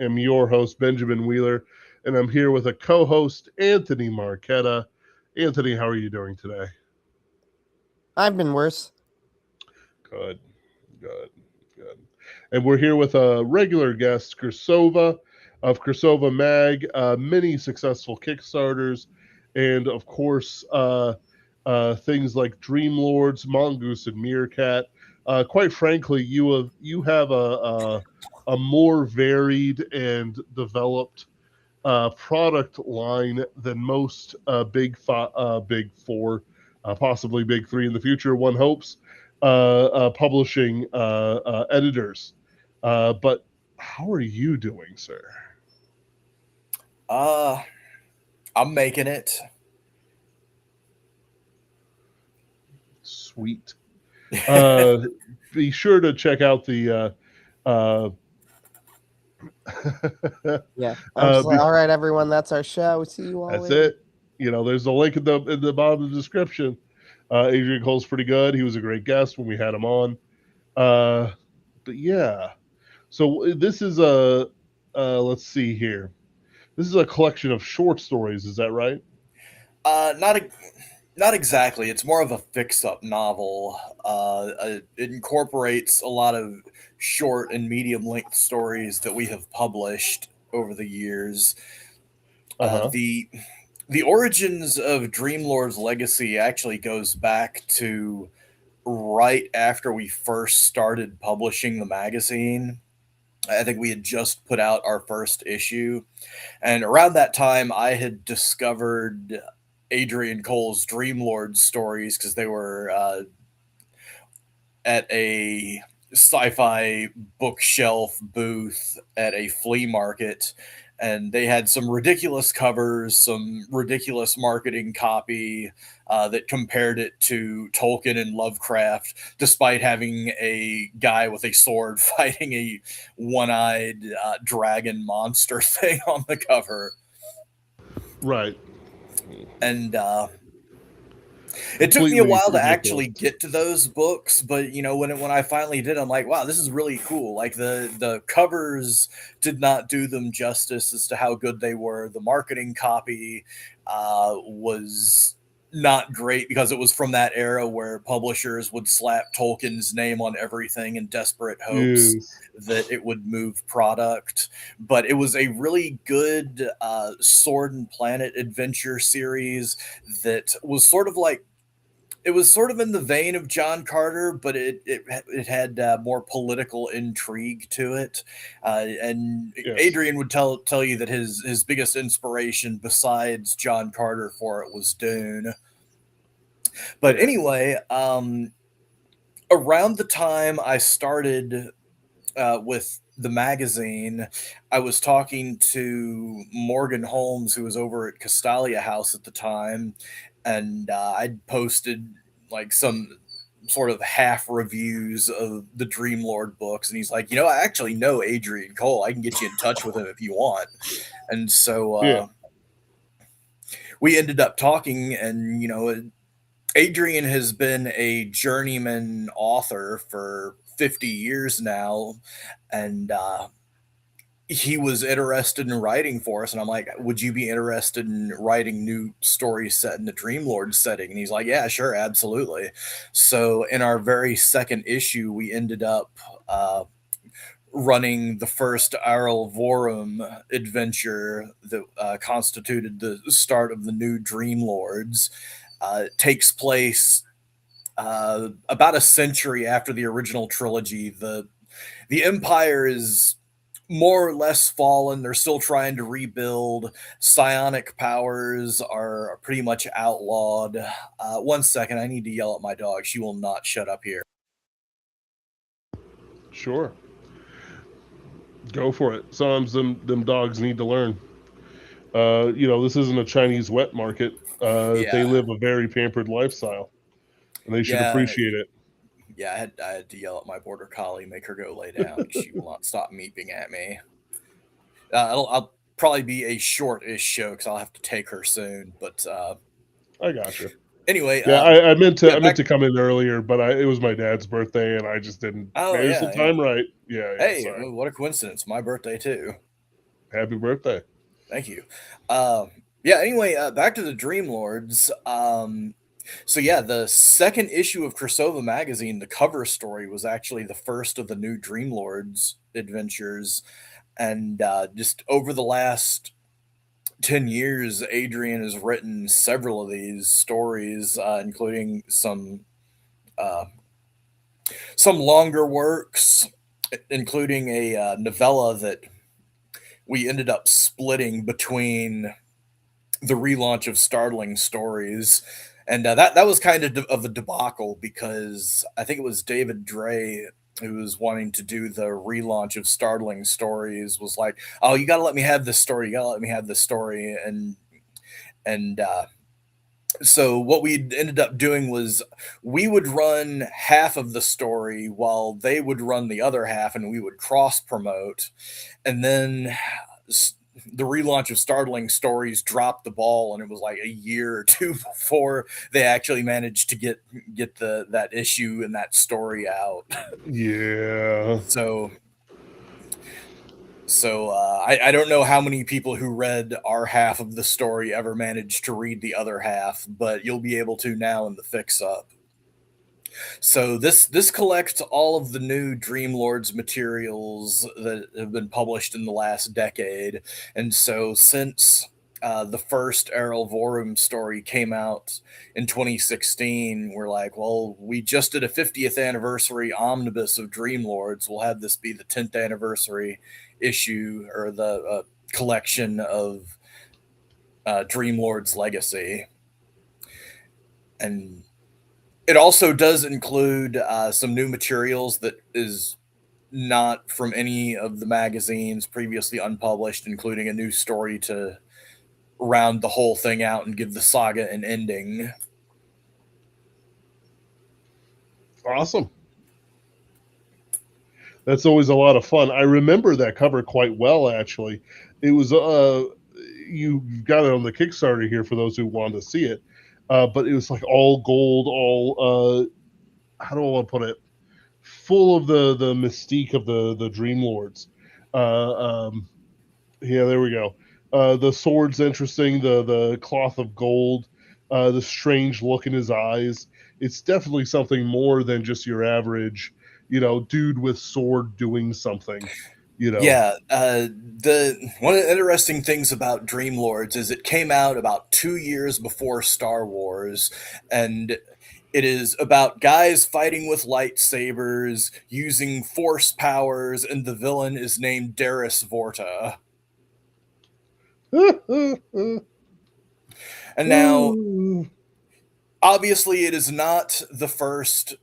am your host, Benjamin Wheeler, and I'm here with a co host, Anthony Marquetta. Anthony, how are you doing today? I've been worse. Good, good, good. And we're here with a regular guest, Cirsova of Cirsova Mag, many successful Kickstarters, and of course, things like Dream Lords, Mongoose, and Meerkat. Quite frankly, you have a more varied and developed product line than most big four, possibly big three in the future. One hopes publishing editors. But how are you doing, sir? Uh, I'm making it. Sweet. Uh, be sure to check out the. Yeah. I'm just like, Be, all right, everyone, that's our show. See you all that's later. it. There's a link in the bottom of the description. Adrian Cole's pretty good. He was a great guest when we had him on. Uh, but yeah, so this is a let's see here. This is a collection of short stories. Is that right? Not not exactly. It's more of a fix-up novel. It incorporates a lot of short and medium-length stories that we have published over the years. Uh Uh, huh. the the origins of Dreamlord's legacy actually goes back to right after we first started publishing the magazine. I think we had just put out our first issue. And around that time, I had discovered Adrian Cole's Dreamlord stories because they were at a sci fi bookshelf booth at a flea market. And they had some ridiculous covers, some ridiculous marketing copy that compared it to Tolkien and Lovecraft, despite having a guy with a sword fighting a one-eyed dragon monster thing on the cover. Right. And it took me a Completely while to ridiculous. actually get to those books, but when I finally did, I'm like, wow, this is really cool. Like the covers did not do them justice as to how good they were. The marketing copy was not great because it was from that era where publishers would slap Tolkien's name on everything in desperate hopes Yes. that it would move product. But it was a really good Sword and Planet adventure series that was sort of like it was sort of in the vein of John Carter, but it had more political intrigue to it. And Yes. Adrian would tell you that his biggest inspiration besides John Carter for it was Dune. But Yeah. anyway, around the time I started with the magazine, I was talking to Morgan Holmes, who was over at Castalia House at the time, and I'd posted like some sort of half reviews of the Dreamlord books, and he's like, I actually know Adrian Cole. I can get you in touch with him if you want. And so Yeah. we ended up talking, and Adrian has been a journeyman author for 50 years now, and he was interested in writing for us, and I'm like, would you be interested in writing new stories set in the Dreamlord setting? And he's like, yeah, sure, absolutely. So in our very second issue, we ended up running the first Arel Vorum adventure that constituted the start of the new Dreamlords. It takes place about a century after the original trilogy. The Empire is more or less fallen. They're still trying to rebuild. Psionic powers are pretty much outlawed. One second, I need to yell at my dog. She will not shut up here. Sure. Go for it. Sometimes them dogs need to learn. This isn't a Chinese wet market. They Yeah, live a very pampered lifestyle, and they should yeah, appreciate it. yeah. I had to yell at my border collie, make her go lay down. She will not stop meeping at me. I'll probably be a short-ish show because I'll have to take her soon. But I gotcha. anyway, Yeah, I meant to yeah, I meant back. to come in earlier, but it was my dad's birthday, and I just didn't Oh manage the yeah, yeah. time right. Yeah, yeah. Hey, Sorry. what a coincidence! My birthday too. Happy birthday. Thank you. Yeah, anyway, back to the Dream Lords. So yeah, the second issue of Cirsova magazine, the cover story was actually the first of the new Dream Lords adventures. And just over the last 10 years, Adrian has written several of these stories, including uh, some longer works, including a novella that we ended up splitting between the relaunch of Startling Stories, and that was kind of a debacle because I think it was David Dre who was wanting to do the relaunch of Startling Stories was like, "Oh, you got to let me have this story. You got to let me have this story," and so what we ended up doing was we would run half of the story while they would run the other half, and we would cross promote, and then the relaunch of Startling Stories dropped the ball, and it was like a year or two before they actually managed to get that issue and that story out. Yeah. So I don't know how many people who read our half of the story ever managed to read the other half, but you'll be able to now in the fix up. So this collects all of the new Dream Lords materials that have been published in the last decade, and so since the first Errol Vorum story came out in 2016, we're like, well, we just did a 50th anniversary omnibus of Dream Lords. We'll have this be the 10th anniversary issue or the collection of Dream Lords Legacy, and it also does include some new materials that is not from any of the magazines previously unpublished, including a new story to round the whole thing out and give the saga an ending. Awesome. That's always a lot of fun. I remember that cover quite well, actually. It was you got it on the Kickstarter here for those who want to see it. But it was like all gold, all how do I want to put it? Full of the mystique of the Dream Lords. Yeah, there we go. The sword's interesting. The cloth of gold. The strange look in his eyes. It's definitely something more than just your average, dude with sword doing something. Yeah, the one of the interesting things about Dream Lords is it came out about 2 years before Star Wars, and it is about guys fighting with lightsabers using force powers, and the villain is named Darius Vorta. And now, obviously, it is not the first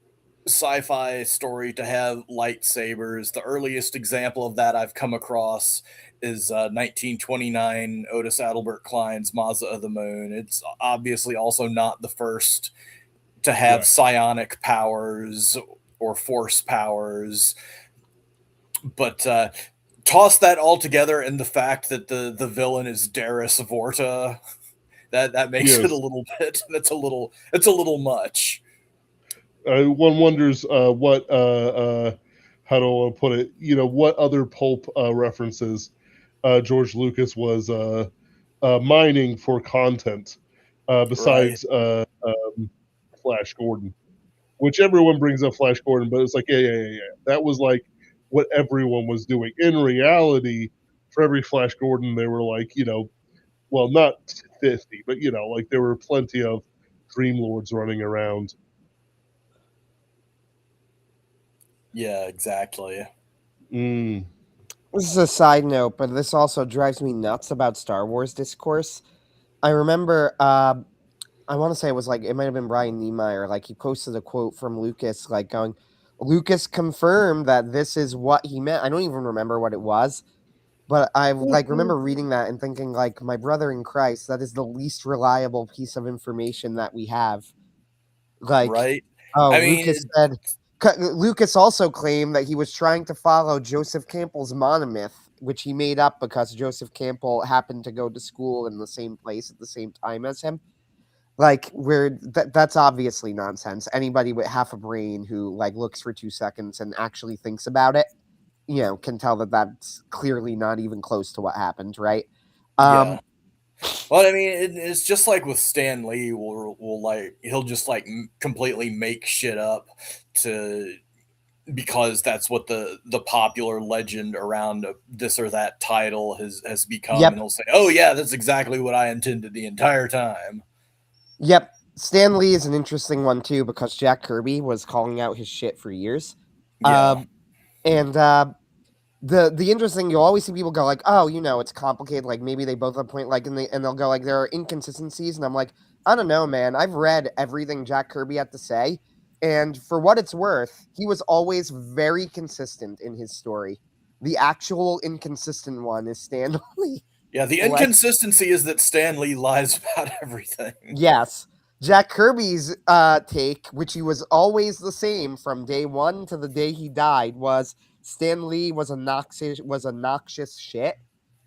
sci-fi story to have lightsabers. The earliest example of that I've come across is 1929 Otis Adelbert Klein's Mazda of the Moon. It's obviously also not the first to have Right. psionic powers or force powers, but toss that all together and the fact that the villain is Darius Vorta, that makes it Yes. a little bit. It's a little much. One wonders what how do I put it? What other pulp references George Lucas was mining for content Right. besides Flash Gordon, which everyone brings up Flash Gordon, but it's like yeah. That was like what everyone was doing. In reality, for every Flash Gordon, there were like well, not 50, but like there were plenty of Dream Lords running around. Yeah, exactly. Mm. This is a side note, but this also drives me nuts about Star Wars discourse. I remember, I want to say it was like, it might have been Brian Niemeyer, like he posted a quote from Lucas, like going, Lucas confirmed that this is what he meant. I don't even remember what it was, but I like remember reading that and thinking, like, my brother in Christ, that is the least reliable piece of information that we have. Like, Right. oh, I mean, Lucas also claimed that he was trying to follow Joseph Campbell's monomyth, which he made up because Joseph Campbell happened to go to school in the same place at the same time as him. Like, that's obviously nonsense. Anybody with half a brain who like looks for 2 seconds and actually thinks about it can tell that that's clearly not even close to what happened, right? Yeah. Um, Well, I mean, it's just like with Stan Lee, will like he'll just like completely make shit up to because that's what the popular legend around this or that title has become, and yep, he'll say, "Oh yeah, that's exactly what I intended the entire time." yep. Stan Lee is an interesting one too because Jack Kirby was calling out his shit for years. Yeah, And the interesting, you'll always see people go like, oh, it's complicated, like maybe they both have a point, like, and they'll go like there are inconsistencies, and I'm like, I don't know, man. I've read everything Jack Kirby had to say, and for what it's worth, he was always very consistent in his story. The actual inconsistent one is Stan Lee. yeah. The Like, inconsistency is that Stan Lee lies about everything. yes. Jack Kirby's take, which he was always the same from day one to the day he died, was Stan Lee was a noxious shit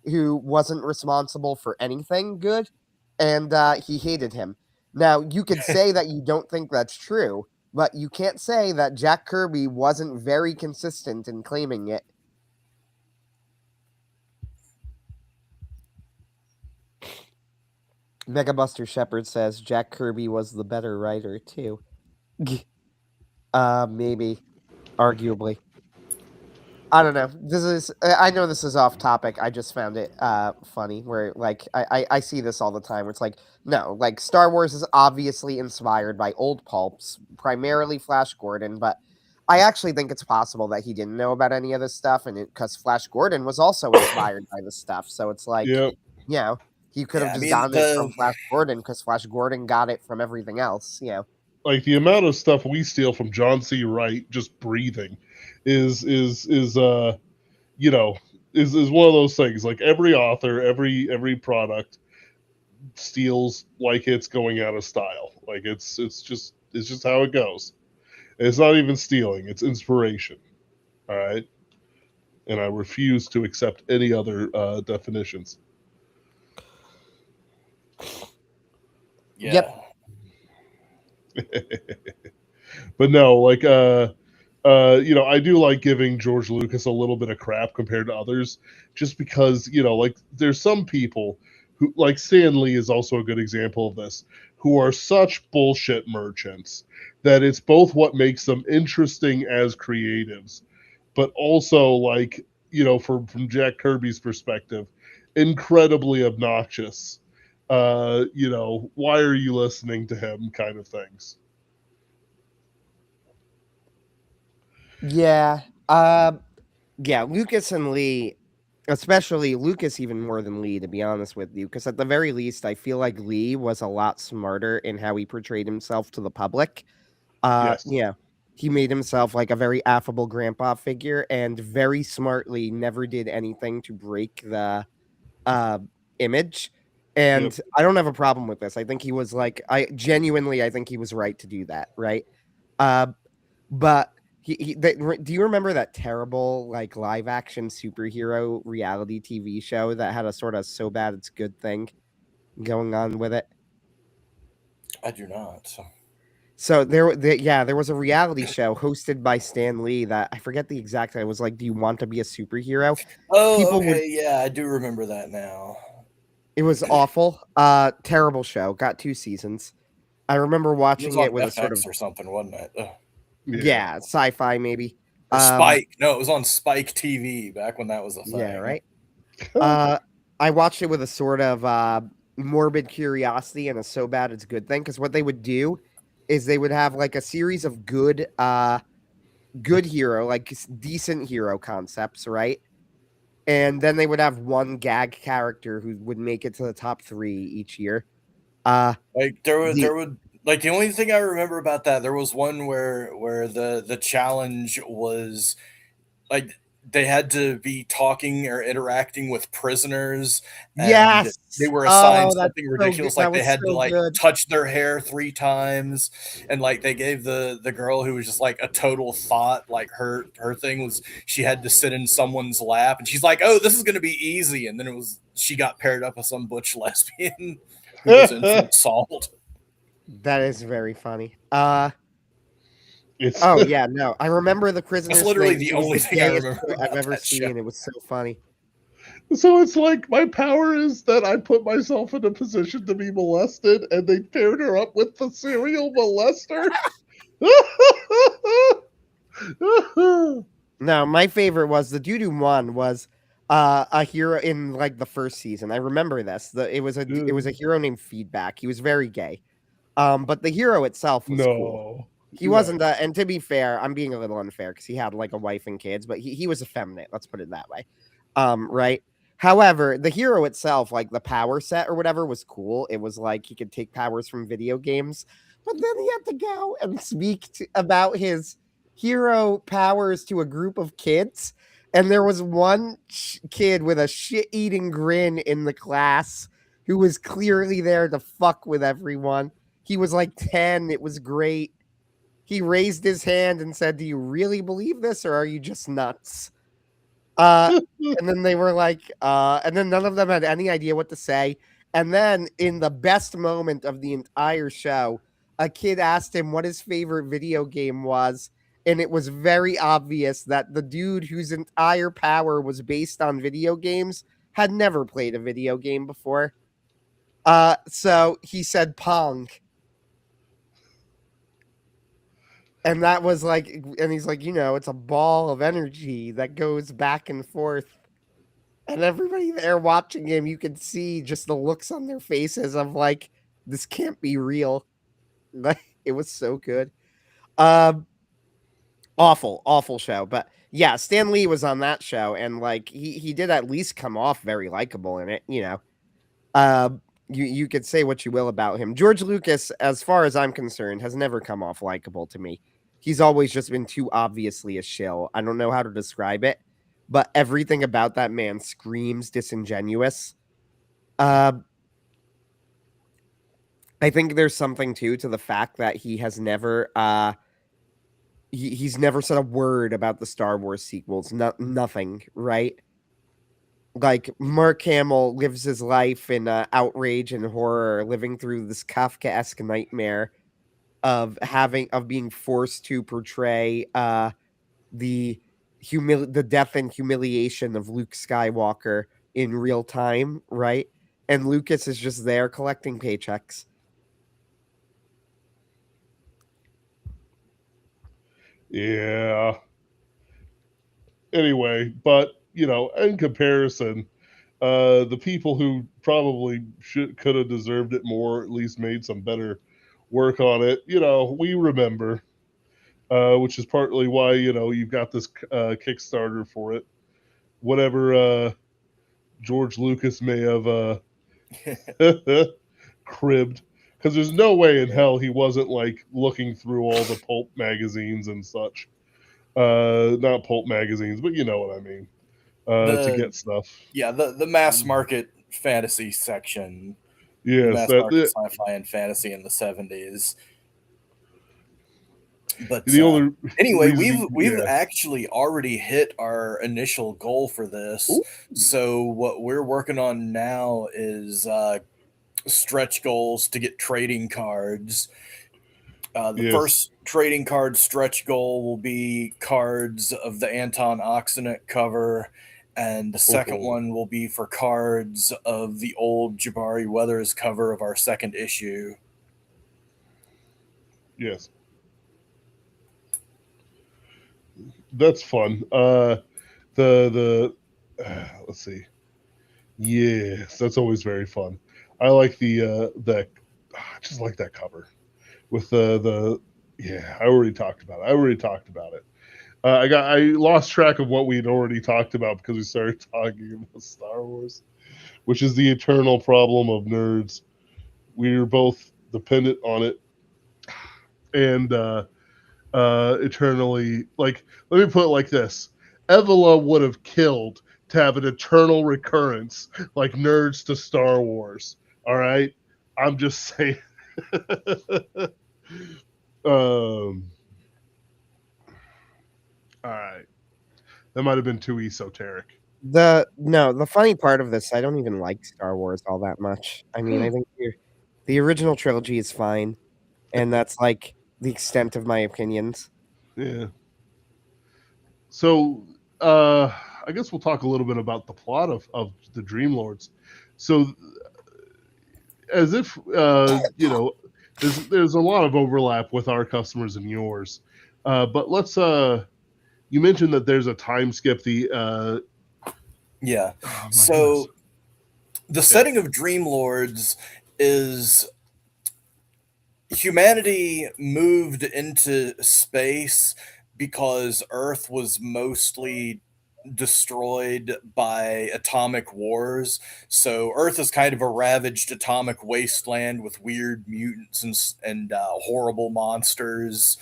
who wasn't responsible for anything good, and he hated him. Now you could say that you don't think that's true, but you can't say that Jack Kirby wasn't very consistent in claiming it. Megabuster Shepherd says Jack Kirby was the better writer too. Maybe. Arguably. I don't know. I know this is off topic. I just found it funny where like I see this all the time where it's like, no, like Star Wars is obviously inspired by old pulps, primarily Flash Gordon, but I actually think it's possible that he didn't know about any of this stuff, and because Flash Gordon was also inspired by this stuff. So it's like, Yep. you know, he could have Yeah, I just mean gotten it from Flash Gordon because Flash Gordon got it from everything else. Like the amount of stuff we steal from John C. Wright just breathing is you know is one of those things. Like every author, every product steals like it's going out of style. Like it's just how it goes. It's not even stealing; it's inspiration. All right, and I refuse to accept any other definitions. Yep. yeah. But no, like I do like giving George Lucas a little bit of crap compared to others, just because like there's some people who, like Stan Lee is also a good example of this, who are such bullshit merchants that it's both what makes them interesting as creatives, but also like from Jack Kirby's perspective, incredibly obnoxious. Why are you listening to him? Kind of things. Yeah. Yeah, Lucas and Lee, especially Lucas even more than Lee, to be honest with you, because at the very least, I feel like Lee was a lot smarter in how he portrayed himself to the public. Yes. Yeah, he made himself like a very affable grandpa figure, and very smartly never did anything to break the uh image. Yep. And I don't have a problem with this. I think he was like, I think he was right to do that, right? Uh, but do you remember that terrible like live action superhero reality TV show that had a sort of so bad it's good thing going on with it? I do not. So there was a reality show hosted by Stan Lee that I forget the exact title. It was like, "Do you want to be a superhero?" Oh, People would. okay, yeah, I do remember that now. It was awful. Terrible show. Got 2 seasons. I remember It was watching on it with a sort of, FX or something, wasn't it? Ugh. Yeah. yeah, sci-fi maybe. Or Spike? No, it was on Spike TV back when that was a Yeah, thing. right. Uh, I watched it with a sort of morbid curiosity and a so bad it's good thing, because what they would do is they would have like a series of good hero, like decent hero concepts, right? And then they would have one gag character who would make it to the top 3 each year. Uh Like there would the there would like the only thing I remember about that, there was one where the challenge was like they had to be talking or interacting with prisoners, and Yes. they were assigned Oh, that's something so good. ridiculous, That like they was had to so like good. touch their hair 3 times, and like they gave the girl who was just like a total thought, like her thing was she had to sit in someone's lap, and she's like, oh, this is gonna be easy, and then it was she got paired up with some butch lesbian who was in for assault. That is very funny. It's Oh yeah, no. I remember the Prisoner literally Swing. the It was only the thing I gayest remember shit I've about ever that show. seen. It was so funny. so it's like my power is that I put myself in a position to be molested, and they paired her up with the serial molester. No, my favorite was the dude who won was a hero in like the first season. I remember this. It was a hero named Feedback. He was very gay. But the hero itself was cool. No, He wasn't and to be fair, I'm being a little unfair because he had like a wife and kids, but he was effeminate, let's put it that way. Right. However, the hero itself, like the power set or whatever, was cool. It was like he could take powers from video games, but then he had to go and speak about his hero powers to a group of kids. And there was one kid with a shit eating grin in the class who was clearly there to fuck with everyone. He was like 10. It was great. He raised his hand and said, "Do you really believe this or are you just nuts?" And then they were like, and then none of them had any idea what to say. And then in the best moment of the entire show, a kid asked him what his favorite video game was. And it was very obvious that the dude whose entire power was based on video games had never played a video game before. So he said Pong. And that was like, and he's like, it's a ball of energy that goes back and forth. And everybody there watching him, you could see just the looks on their faces of like, this can't be real. Like, it was so good. Awful show. But yeah, Stan Lee was on that show, and like he did at least come off very likable in it. Uh, you could say what you will about him. George Lucas, as far as I'm concerned, has never come off likable to me. He's always just been too obviously a shill. I don't know how to describe it, but everything about that man screams disingenuous. I think there's something too to the fact that he has never he's never said a word about the Star Wars sequels. Nothing, right? Like Mark Hamill lives his life in outrage and horror, living through this Kafkaesque nightmare of being forced to portray the the death and humiliation of Luke Skywalker in real time, right? And Lucas is just there collecting paychecks. yeah. Anyway, but in comparison, the people who probably could have deserved it more, at least made some better work on it. We remember, which is partly why you've got this Kickstarter for it. Whatever George Lucas may have cribbed, because there's no way in hell he wasn't like looking through all the pulp magazines and such. Not pulp magazines, but you know what I mean. To get stuff. Yeah, the mass market fantasy section. Yes, mass market sci-fi and fantasy in the 70s. But the only anyway, we've actually already hit our initial goal for this. Ooh. So what we're working on now is stretch goals to get trading cards. The first trading card stretch goal will be cards of the Anton Oxenit cover, and the second one will be for cards of the old Jabari Weathers cover of our second issue. Yes. That's fun. The let's see. Yes, that's always very fun. I like I just like that cover with the yeah. I already talked about it. I lost track of what we'd already talked about because we started talking about Star Wars, which is the eternal problem of nerds. We're both dependent on it, and eternally, like, let me put it like this: Evola would have killed to have an eternal recurrence like nerds to Star Wars. All right, I'm just saying. All right, that might have been too esoteric. The funny part of this, I don't even like Star Wars all that much. I mean, I think the original trilogy is fine, and that's like the extent of my opinions. Yeah. So I guess we'll talk a little bit about the plot of the Dream Lords. So as if there's a lot of overlap with our customers and yours. But let's you mentioned that there's a time skip. Yeah. Oh my goodness. So the Yeah. setting of Dream Lords is humanity moved into space because Earth was mostly destroyed by atomic wars. So Earth is kind of a ravaged atomic wasteland with weird mutants and horrible monsters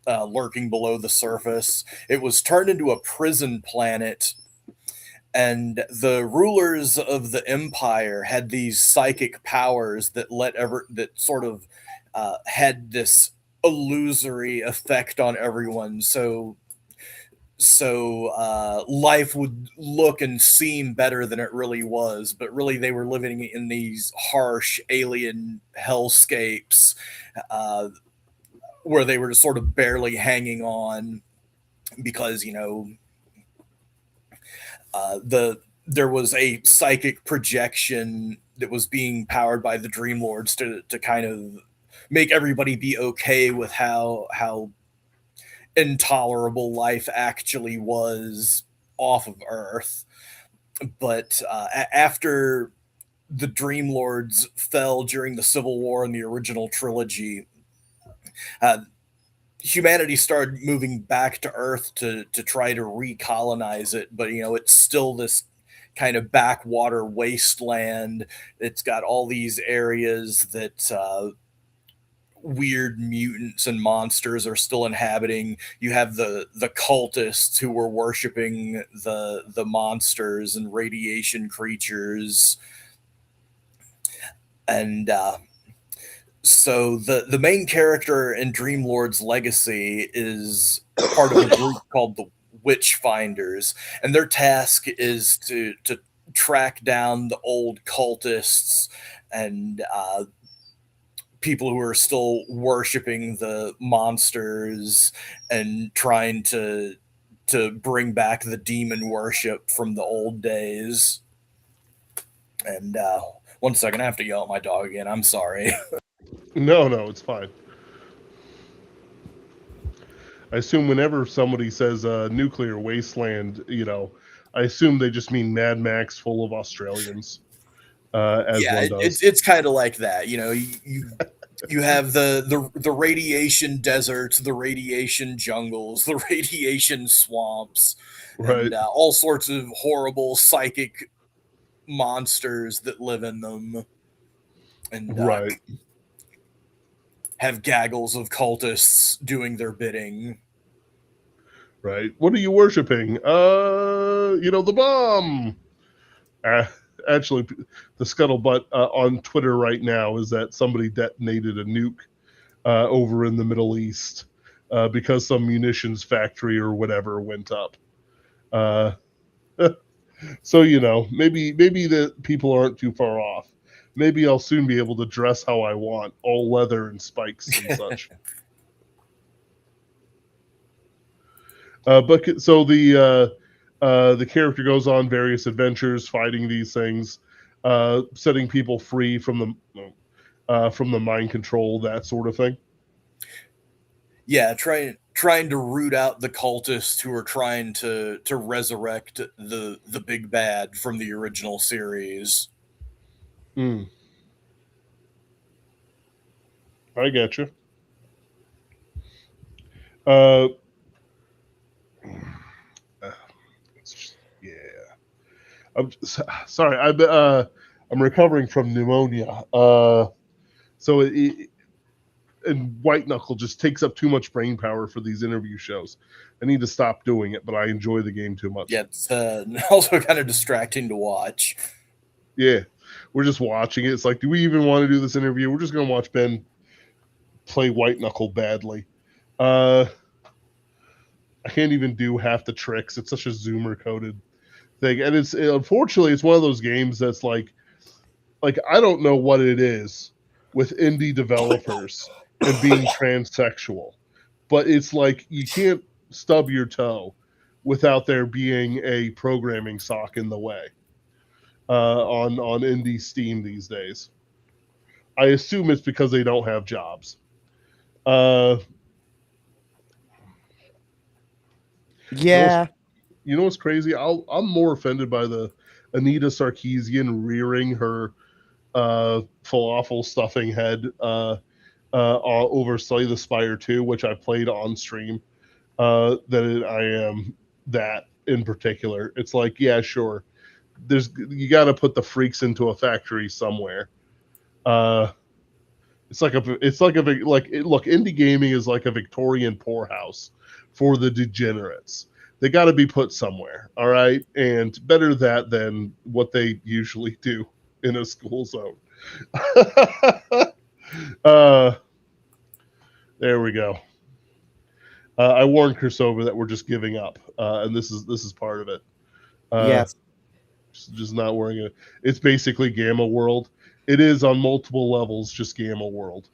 lurking below the surface. It was turned into a prison planet, and the rulers of the empire had these psychic powers that sort of had this illusory effect on everyone. So life would look and seem better than it really was, but really they were living in these harsh alien hellscapes, uh, where they were just sort of barely hanging on because there was a psychic projection that was being powered by the Dream Lords to kind of make everybody be okay with how intolerable life actually was off of Earth. But after the Dream Lords fell during the Civil War in the original trilogy, uh, humanity started moving back to Earth to try to recolonize it. But it's still this kind of backwater wasteland. It's got all these areas that weird mutants and monsters are still inhabiting. You have the cultists who were worshiping the monsters and radiation creatures, and so the main character in Dreamlord's legacy is part of a group called the Witch Finders, and their task is to track down the old cultists and people who are still worshiping the monsters and trying to bring back the demon worship from the old days. And one second, I have to yell at my dog again. I'm sorry. No, it's fine. I assume whenever somebody says nuclear wasteland, I assume they just mean Mad Max full of Australians, as Yeah, one does. it's kind of like that. You have the radiation deserts, the radiation jungles, the radiation swamps, Right, and all sorts of horrible psychic monsters that live in them, and right, have gaggles of cultists doing their bidding. right. What are you worshiping? The bomb. Uh, Actually, the scuttlebutt on Twitter right now is that somebody detonated a nuke over in the Middle East because some munitions factory or whatever went up. Uh, so maybe the people aren't too far off. Maybe I'll soon be able to dress how I want, all leather and spikes and such. But so the character goes on various adventures, fighting these things, setting people free from the mind control, that sort of thing. Yeah, trying to root out the cultists who are trying to resurrect the big bad from the original series. Mm, I get you. Uh, yeah. Sorry. I'm recovering from pneumonia. So and White Knuckle just takes up too much brain power for these interview shows. I need to stop doing it, but I enjoy the game too much. Yeah, it's also kind of distracting to watch. Yeah, we're just watching it. It's like, do we even want to do this interview? We're just going to watch Ben play White Knuckle badly. I can't even do half the tricks. It's such a zoomer coded thing, and unfortunately it's one of those games that's like I don't know what it is with indie developers and being transsexual, but it's like you can't stub your toe without there being a programming sock in the way on indie Steam these days. I assume it's because they don't have jobs. Uh, you know what's Yeah. you know what's crazy? I'm more offended by the Anita Sarkeesian rearing her falafel stuffing head over Slay the Spire 2, which I played on stream. Than I am that in particular. It's like, yeah, sure. You got to put the freaks into a factory somewhere. Uh, look, indie gaming is like a Victorian poorhouse for the degenerates. They got to be put somewhere, all right, and better that than what they usually do in a school zone. uh, there we go. I warned Cirsova that we're just giving up, and this is part of it. Yes. Just not worrying it. It's basically Gamma World. It is on multiple levels, just Gamma World.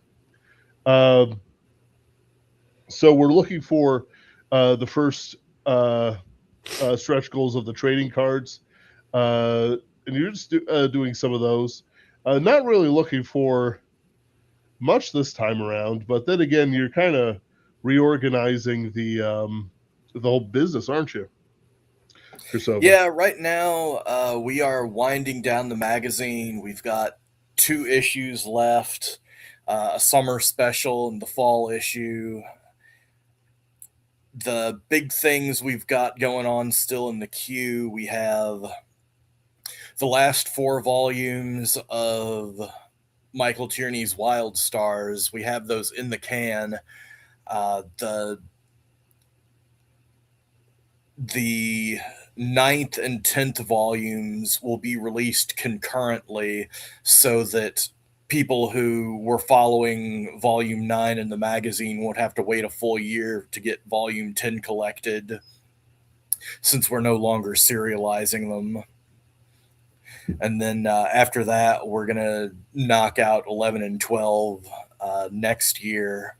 So we're looking for the first stretch goals of the trading cards, and you're just doing some of those. Not really looking for much this time around, but then again, you're kind of reorganizing the whole business, aren't you, Cirsova? Yeah, right now we are winding down the magazine. We've got 2 issues left, a summer special and the fall issue. The big things we've got going on still in the queue, we have the last 4 volumes of Michael Tierney's Wild Stars. We have those in the can. The 9th and 10th volumes will be released concurrently so that people who were following volume 9 in the magazine won't have to wait a full year to get volume 10 collected, since we're no longer serializing them. And then after that, we're going to knock out 11 and 12 next year.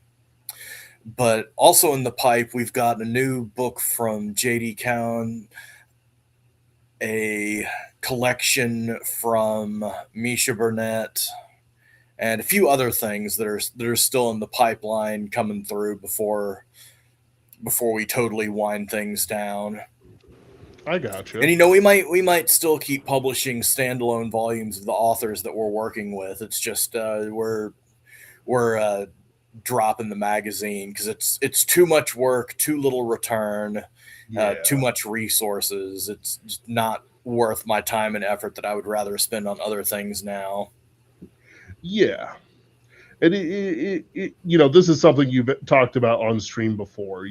But also in the pipe, we've got a new book from J.D. Cowan, a collection from Misha Burnett, and a few other things that are still in the pipeline coming through before we totally wind things down. I gotcha. And we might still keep publishing standalone volumes of the authors that we're working with. It's just we're dropping the magazine because it's too much work, too little return, too much resources. It's just not worth my time and effort that I would rather spend on other things now. Yeah. And this is something you've talked about on stream before.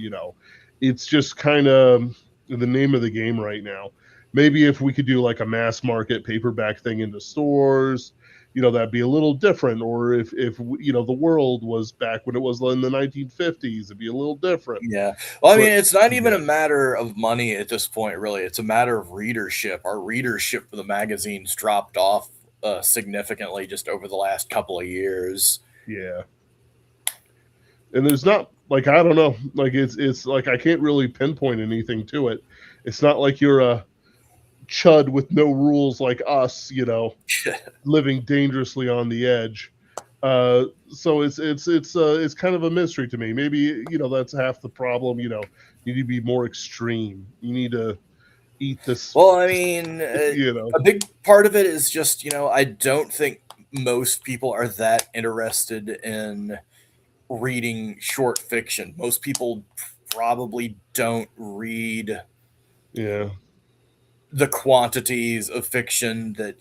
It's just kind of the name of the game right now. Maybe if we could do like a mass market paperback thing into stores, that'd be a little different. Or if the world was back when it was in the 1950s, it'd be a little different. Yeah. Well, I mean, it's not even a matter of money at this point, really. It's a matter of readership. Our readership for the magazine's dropped off significantly just over the last couple of years. Yeah. And there's not, like, I don't know, like it's like I can't really pinpoint anything to it. It's not like you're a chud with no rules like us, living dangerously on the edge. So it's kind of a mystery to me. Maybe that's half the problem. You need to be more extreme. You need to eat this. Well, I mean, a big part of it is just I don't think most people are that interested in reading short fiction. Most people probably don't read the quantities of fiction that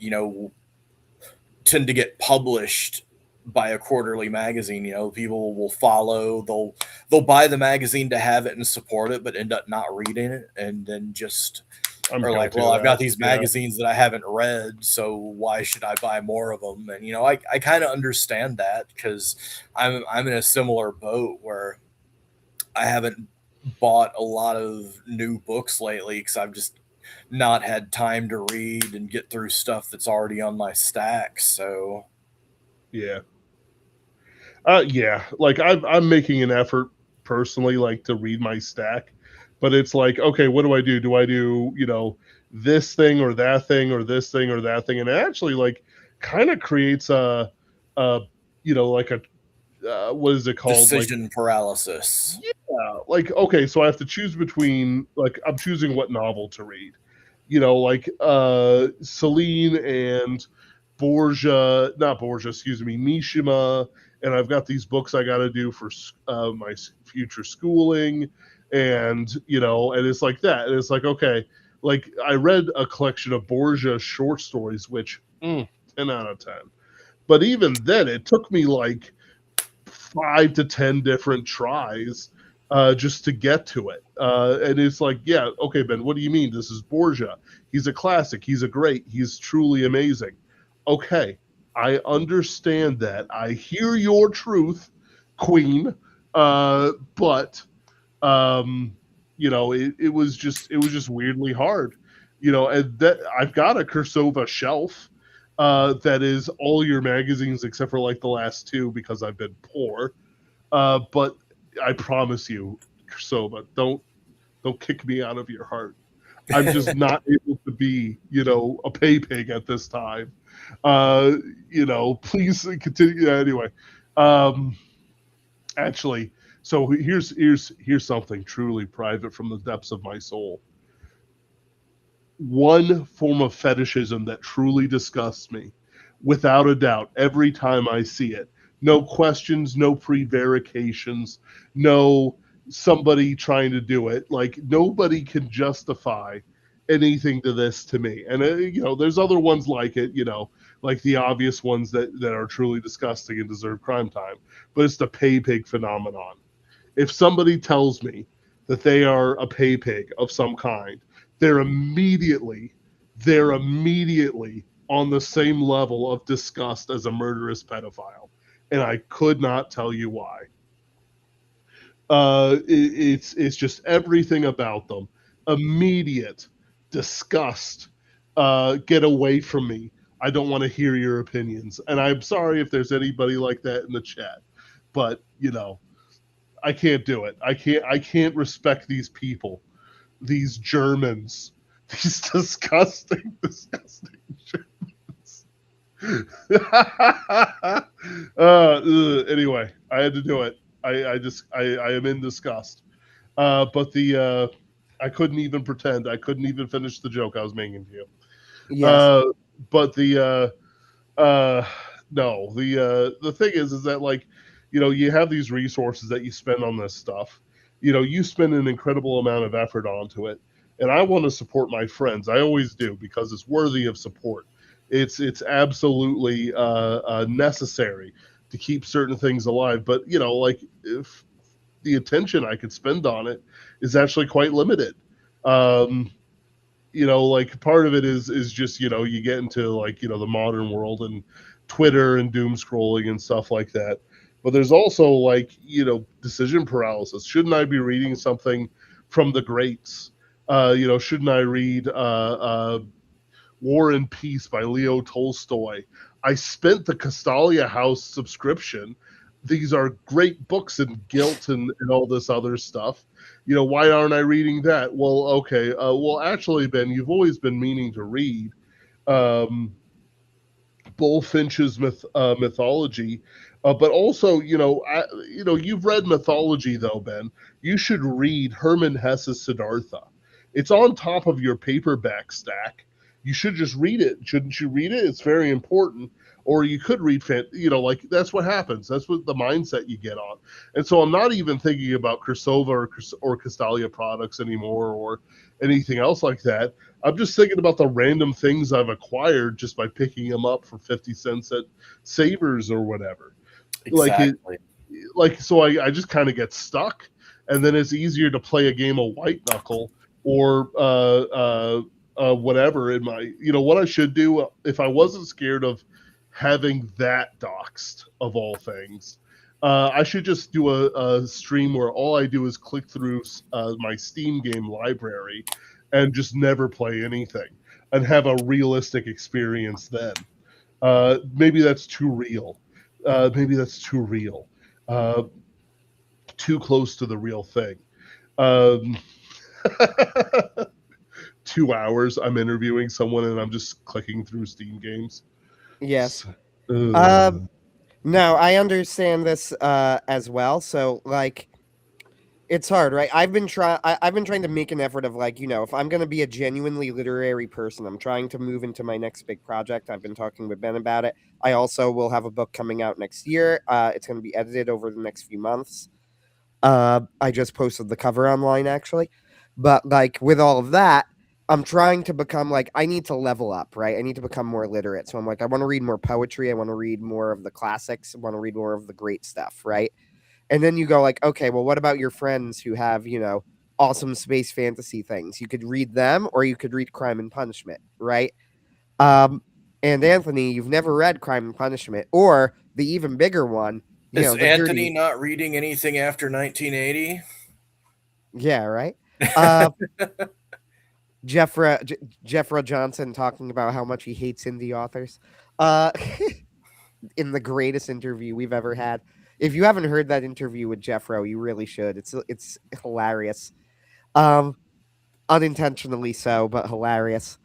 tend to get published by a quarterly magazine. People will follow, they'll buy the magazine to have it and support it, but end up not reading it, and then just are like, well, I've got these magazines that I haven't read, so why should I buy more of them? And I kind of understand that, because I'm in a similar boat where I haven't bought a lot of new books lately because I've just not had time to read and get through stuff that's already on my stack. So like I'm making an effort personally like to read my stack, but it's like, okay, what do I do? Do I do, this thing or that thing or this thing or that thing? And it actually like kind of creates a like a what is it called? Like, Decision paralysis. yeah, like, okay, so I have to choose between, like, I'm choosing what novel to read. Like Celine and not Borgia, excuse me, Mishima, and I've got these books I got to do for my future schooling, and it's like that. And it's like, okay, like I read a collection of Borgia short stories, which 10 out of 10. But even then, it took me like 5 to 10 different tries just to get to it. And it's like, yeah, okay, Ben, what do you mean? This is Borgia. He's a classic. He's truly amazing. Okay, I understand that. I hear your truth, Queen. But it was just weirdly hard. And that I've got a Cirsova shelf that is all your magazines except for like the last two because I've been poor. But I promise you, Cirsova, don't kick me out of your heart. I'm just not able to be, a pay pig at this time. Please continue. Anyway, actually, so here's something truly private from the depths of my soul. One form of fetishism that truly disgusts me, without a doubt, every time I see it. No questions, no prevarications, no somebody trying to do it. Like, nobody can justify anything to this to me. And, there's other ones like it, like the obvious ones that are truly disgusting and deserve crime time. But it's the pay pig phenomenon. If somebody tells me that they are a pay pig of some kind, they're immediately on the same level of disgust as a murderous pedophile, and I could not tell you why. It's just everything about them. Immediate disgust. Get away from me. I don't want to hear your opinions. And I'm sorry if there's anybody like that in the chat, but I can't do it. I can't respect these people, these Germans, these disgusting Germans. Anyway, I had to do it. I am in disgust. But I couldn't even pretend. I couldn't even finish the joke I was making to you. Yes. But no, the thing is that, like, you have these resources that you spend on this stuff. You spend an incredible amount of effort onto it, and I want to support my friends. I always do because it's worthy of support. It's absolutely necessary to keep certain things alive. But like, if the attention I could spend on it is actually quite limited. Like, part of it is just, you get into, like, the modern world and Twitter and doom scrolling and stuff like that. But there's also, like, decision paralysis. Shouldn't I be reading something from the greats? Shouldn't I read War and Peace by Leo Tolstoy? I spent the Castalia House subscription. These are great books, and Guilt and all this other stuff. Why aren't I reading that? Well, okay. Well, actually, Ben, you've always been meaning to read Bullfinch's mythology, but also, you've read mythology though, Ben. You should read Hermann Hesse's Siddhartha. It's on top of your paperback stack. You should just read it. Shouldn't you read it? It's very important. Or you could read, like, that's what happens. That's what the mindset you get on. And so I'm not even thinking about Cirsova or Castalia products anymore or anything else like that. I'm just thinking about the random things I've acquired just by picking them up for 50 cents at Savers or whatever. Exactly. So I just kind of get stuck, and then it's easier to play a game of white knuckle or whatever in my, what I should do if I wasn't scared of having that doxed of all things. I should just do a stream where all I do is click through my Steam game library and just never play anything and have a realistic experience then. Maybe that's too real. too close to the real thing. Um, 2 hours I'm interviewing someone and I'm just clicking through Steam games. Yes. Ugh. No, I understand this as well. So like it's hard, right? I've been trying to make an effort of like, if I'm going to be a genuinely literary person, I'm trying to move into my next big project. I've been talking with Ben about it. I also will have a book coming out next year. It's going to be edited over the next few months. I just posted the cover online actually. But like with all of that, I'm trying to become like I need to level up, right? I need to become more literate. So I'm like I want to read more poetry, I want to read more of the classics, I want to read more of the great stuff, right? And then you go like, okay, well what about your friends who have, awesome space fantasy things? You could read them or you could read Crime and Punishment, right? Um and Anthony, you've never read Crime and Punishment or the even bigger one, Is the Anthony dirty. not reading anything after 1980? Yeah, right. Uh, Jeffra Jeffra Johnson talking about how much he hates indie authors. Uh, in the greatest interview we've ever had. If you haven't heard that interview with Jeffro, you really should. It's hilarious. Um, Unintentionally so, but hilarious.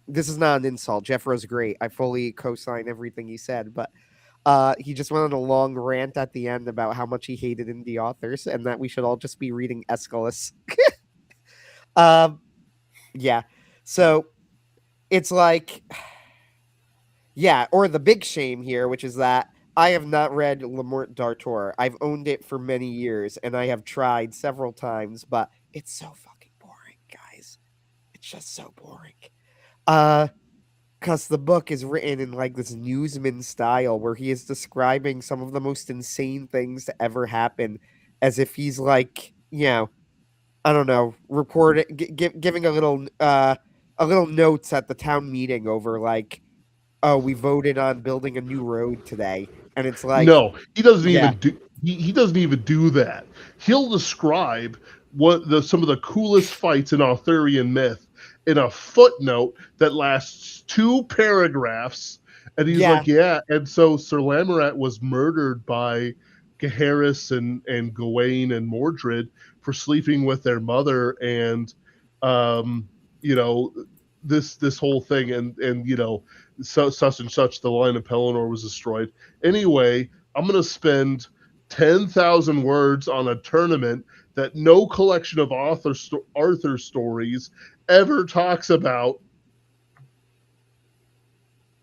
This is not an insult. Jeffro's great. I fully co-sign everything he said, but he just went on a long rant at the end about how much he hated indie authors and that we should all just be reading Aeschylus. um, yeah. So it's like, yeah, or the big shame here, which is that I have not read Le Mort d'Arthur. I've owned it for many years and I have tried several times, but it's so fucking boring, guys. It's just so boring. Uh, because the book is written in like this newsman style where he is describing some of the most insane things to ever happen as if he's like, I don't know, giving a little notes at the town meeting over like, oh, we voted on building a new road today, and it's like, No, he doesn't yeah, even do. He doesn't even do that. He'll describe some of the coolest fights in Arthurian myth in a footnote that lasts 2 paragraphs, and he's yeah, like, "Yeah." And so Sir Lamorat was murdered by Gaheris and Gawain and Mordred for sleeping with their mother, and um, you know this whole thing, and such and such. The line of Pelennor was destroyed anyway. I'm going to spend 10,000 words on a tournament that no collection of Arthur stories ever talks about.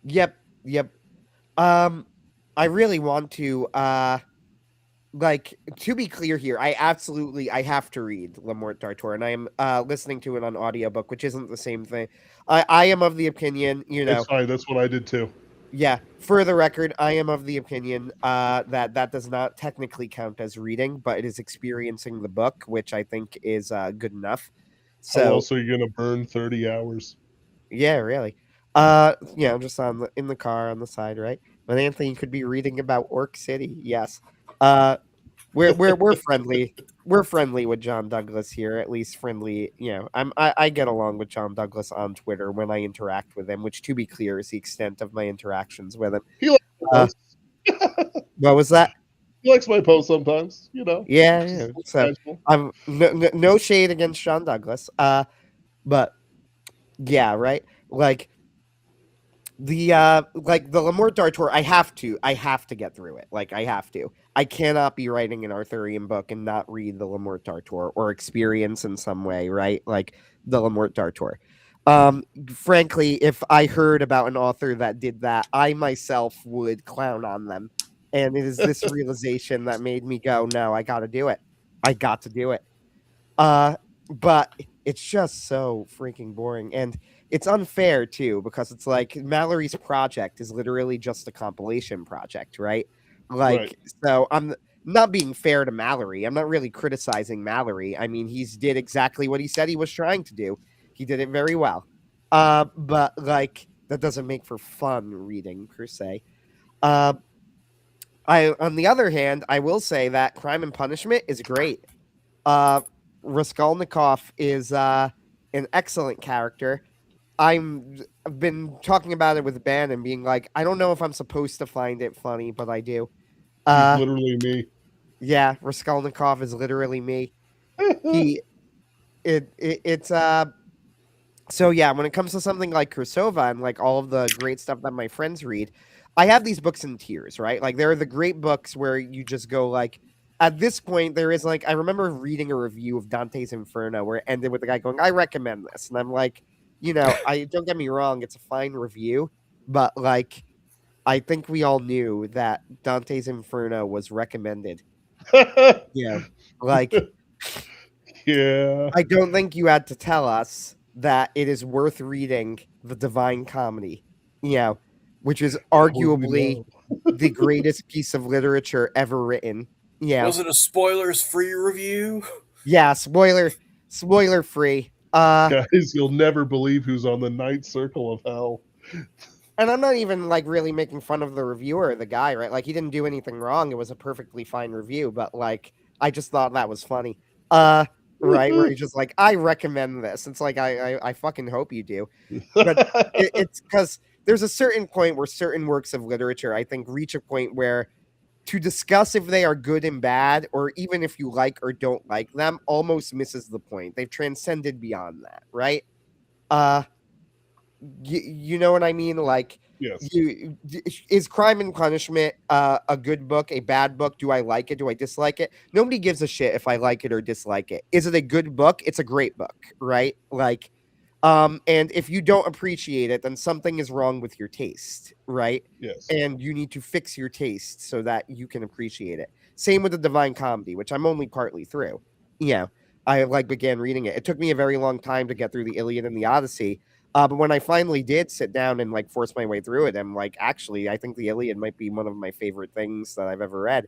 yep, yep. Um, I really want to, like to be clear here, I have to read Le Mort d'Arthur, and I am listening to it on audiobook, which isn't the same thing. I am of the opinion, It's fine. That's what I did too. yeah, for the record, I am of the opinion that that does not technically count as reading, but it is experiencing the book, which I think is good enough. How So else are you going to burn 30 hours? yeah, really. Just in the car on the side, right? But Anthony could be reading about Orc City. Yes. Uh, we're friendly. We're friendly with John Douglas here, at least friendly. I get along with John Douglas on Twitter when I interact with him, which, to be clear, is the extent of my interactions with him. He likes my Uh, posts. what was that? He likes my posts sometimes, Yeah, Just yeah. So casual. I'm no shade against John Douglas. But yeah, right. Like the Lamort d'Arthur, I have to get through it. Like I have to. I cannot be writing an Arthurian book and not read the Lamort d'Arthur or experience in some way, right? Like the Lamort d'Arthur. Frankly, if I heard about an author that did that, I myself would clown on them. And it is this realization that made me go, no, I got to do it. I got to do it. Uh, but it's just so freaking boring, and it's unfair too because it's like Mallory's project is literally just a compilation project, right? Right. Like, so I'm not being fair to Mallory. I'm not really criticizing Mallory. I mean, he's did exactly what he said he was trying to do. He did it very well. But like that doesn't make for fun reading per se. Uh, on the other hand, I will say that Crime and Punishment is great. Uh, Raskolnikov is an excellent character. I've been talking about it with Ben and being like, I don't know if I'm supposed to find it funny, but I do. He's Uh, literally me. Yeah, Raskolnikov is literally me. He it's So yeah, when it comes to something like Cirsova and like all of the great stuff that my friends read, I have these books in tiers, right? Like there are the great books where you just go like at this point there is like I remember reading a review of Dante's Inferno where it ended with the guy going, I recommend this. And I'm like, I don't get me wrong, it's a fine review, but like I think we all knew that Dante's Inferno was recommended. You know, like Yeah. I don't think you had to tell us that it is worth reading the Divine Comedy, you know, which is How would we arguably know? the greatest piece of literature ever written. Was it a spoilers free review? Yeah, spoiler free. Guys, you'll never believe who's on the ninth circle of hell. And I'm not even like really making fun of the reviewer or the guy, right? Like he didn't do anything wrong. It was a perfectly fine review, but like I just thought that was funny. Uh right, where he's just like, I recommend this. It's like I fucking hope you do. But it's because there's a certain point where certain works of literature, I think, reach a point where to discuss if they are good and bad, or even if you like or don't like them, almost misses the point. They've transcended beyond that, right? Uh, you know what I mean? Like, Yes. is Crime and Punishment a good book, a bad book? Do I like it? Do I dislike it? Nobody gives a shit if I like it or dislike it. Is it a good book? It's a great book, right? Like, and if you don't appreciate it, then something is wrong with your taste, right? Yes. And you need to fix your taste so that you can appreciate it. Same with the Divine Comedy, which I'm only partly through. Yeah, I like began reading it. It took me a very long time to get through the Iliad and the Odyssey. But when I finally did sit down and like force my way through it, I'm like, actually, I think the Iliad might be one of my favorite things that I've ever read.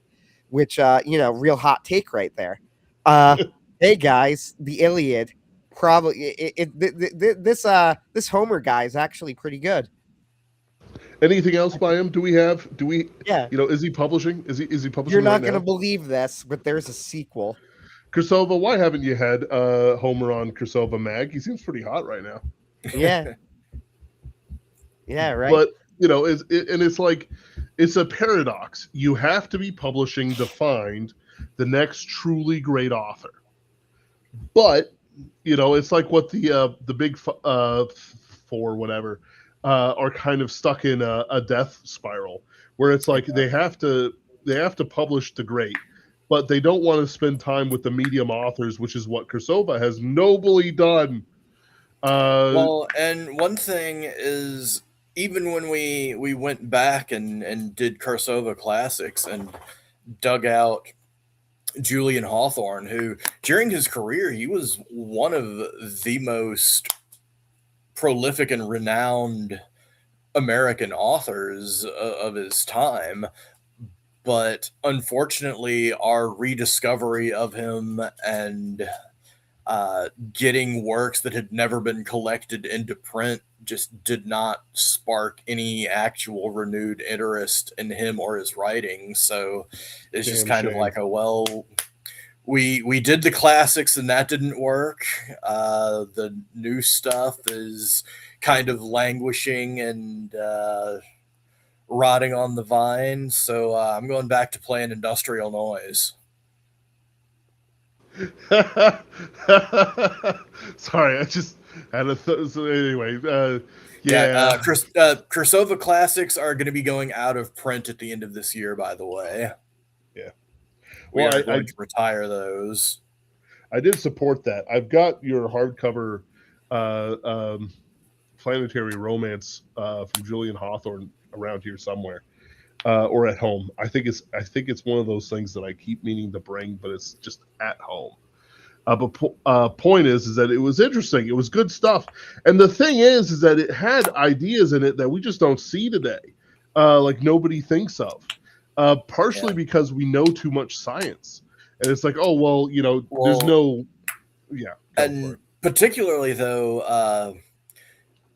Which, real hot take right there. Uh, hey guys, the Iliad probably this Homer guy is actually pretty good. Anything else by him? Do we Yeah, is he publishing? Is he you're publishing right not gonna now? believe this, but there's a sequel. Cirsova, why haven't you had Homer on Cirsova Mag? He seems pretty hot right now. Yeah, yeah, right. But and it's like it's a paradox. You have to be publishing to find the next truly great author. But it's like what the big four, whatever, are kind of stuck in a death spiral where it's like they have to publish the great, but they don't want to spend time with the medium authors, which is what Cirsova has nobly done. Well, and one thing is, even when we went back and did Cirsova classics and dug out Julian Hawthorne, who during his career he was one of the most prolific and renowned American authors of his time. But unfortunately, our rediscovery of him and getting works that had never been collected into print just did not spark any actual renewed interest in him or his writing. So it's just Damn kind of shame. like, we did the classics and that didn't work. The new stuff is kind of languishing and rotting on the vine. So I'm going back to playing industrial noise. Sorry, I just had a so anyway. Yeah, Yeah, Cirsova Classics are going to be going out of print at the end of this year, by the way. yeah. We Well, are I going to retire those. I did support that. I've got your hardcover uh, um, planetary romance from Julian Hawthorne around here somewhere, or at home. I think it's one of those things that I keep meaning to bring, but it's just at home. But point is that it was interesting. It was good stuff, and the thing is that it had ideas in it that we just don't see today, like nobody thinks of. Partially Yeah. because we know too much science, and it's like, oh well, there's Well, no, yeah, go for and it. particularly though,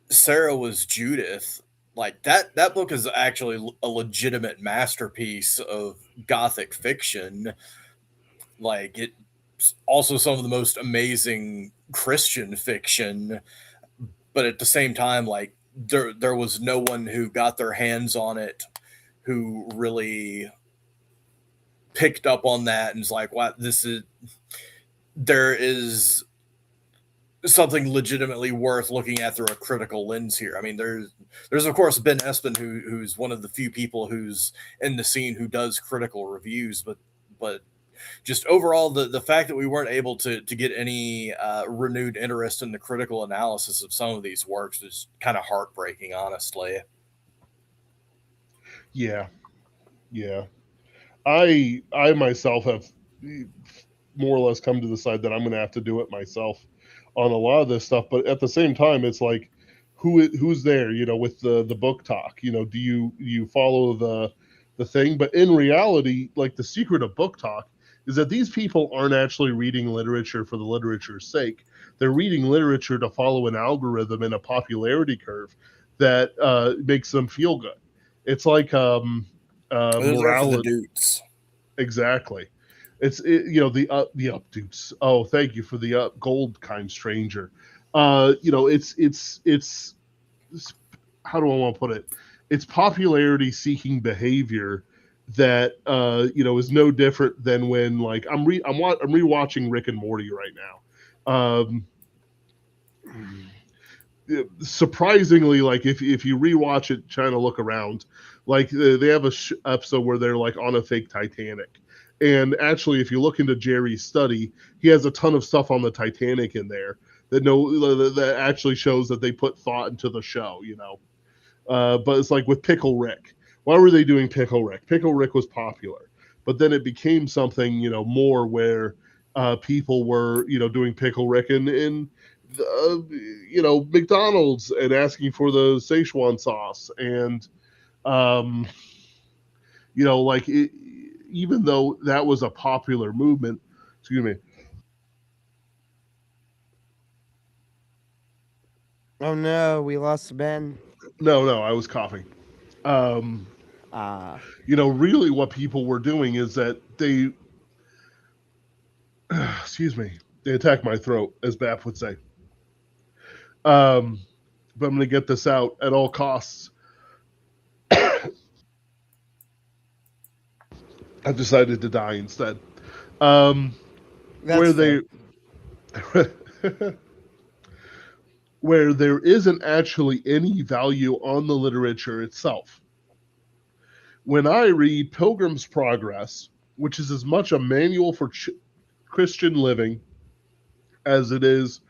Sarah was Judith. Like that book is actually a legitimate masterpiece of gothic fiction. Like it's also some of the most amazing Christian fiction, but at the same time, like there was no one who got their hands on it who really picked up on that and is like, "What? There is something legitimately worth looking at through a critical lens here." I mean, there's of course Ben Espen, who's one of the few people who's in the scene who does critical reviews, but just overall, the fact that we weren't able to get any renewed interest in the critical analysis of some of these works is kind of heartbreaking, honestly. Yeah, yeah. I myself have more or less come to decide that I'm going to have to do it myself on a lot of this stuff. But at the same time, it's like, who's there? You know, with the book talk. You know, do you follow the thing? But in reality, like the secret of book talk is that these people aren't actually reading literature for the literature's sake. They're reading literature to follow an algorithm and a popularity curve that makes them feel good. It's like They're there for the morality. dudes. Exactly. You know, the up dudes. Oh, thank you for the up gold, kind stranger. You know, it's how do I want to put it? It's popularity seeking behavior that you know, is no different than when, like, I'm rewatching Rick and Morty right now. Surprisingly, like, if you rewatch it, trying to look around, like they have a episode where they're like on a fake Titanic, and actually, if you look into Jerry's study, he has a ton of stuff on the Titanic in there that that actually shows that they put thought into the show, you know. But it's like with Pickle Rick. Why were they doing Pickle Rick? Pickle Rick was popular, but then it became something, you know, more where people were, you know, doing Pickle Rick and you know, McDonald's and asking for the Szechuan sauce, and um, you know, like even though that was a popular movement. Excuse me. Oh no, we lost Ben. No, no, I was coughing. Um, Ah, you know, really, what people were doing is that they, excuse me, they attacked my throat, as Bap would say. Um, but I'm going to get this out at all costs. I decided to die instead. Um, that's where fair. they, where there isn't actually any value on the literature itself. When I read Pilgrim's Progress, which is as much a manual for Christian living as it is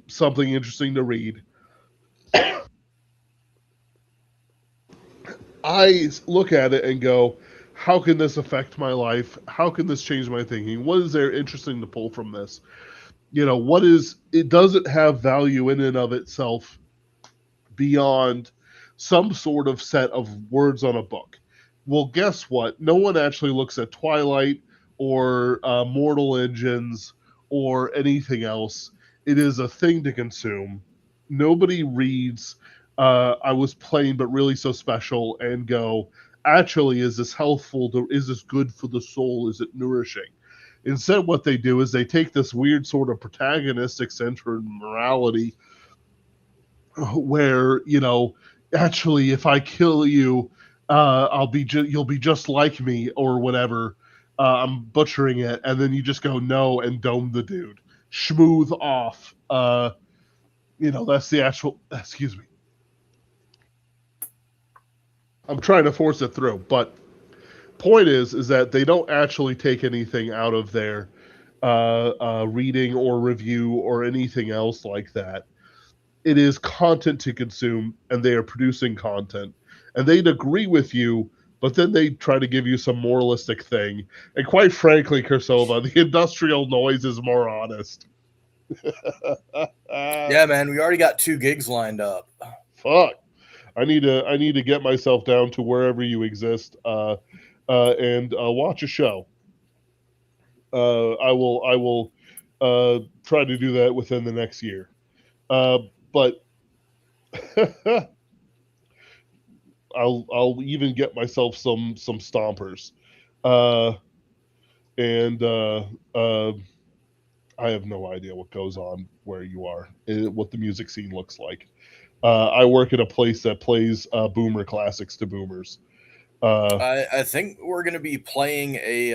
something interesting to read, I look at it and go, how can this affect my life? How can this change my thinking? What is there interesting to pull from this? You know, what is it? Doesn't have value in and of itself beyond some sort of set of words on a book. Well, guess what? No one actually looks at Twilight or Mortal Engines or anything else. It is a thing to consume. Nobody reads I was plain but really so special and go, actually, is this healthful? Is this good for the soul? Is it nourishing? Instead, what they do is they take this weird sort of protagonistic centered morality where, you know, actually, if I kill you, you'll be just like me or whatever. I'm butchering it, and then you just go no and dome the dude, smooth off. You know, that's the actual. Excuse me. I'm trying to force it through, but point is that they don't actually take anything out of their reading or review or anything else like that. It is content to consume, and they are producing content, and they'd agree with you, but then they try to give you some moralistic thing. And quite frankly, Cirsova, the industrial noise is more honest. Yeah, man, we already got 2 gigs lined up. Fuck. I need to get myself down to wherever you exist, and watch a show. I will try to do that within the next year. But I'll even get myself some stompers, uh, and I have no idea what goes on where you are, what the music scene looks like. I work at a place that plays boomer classics to boomers, I think we're gonna be playing a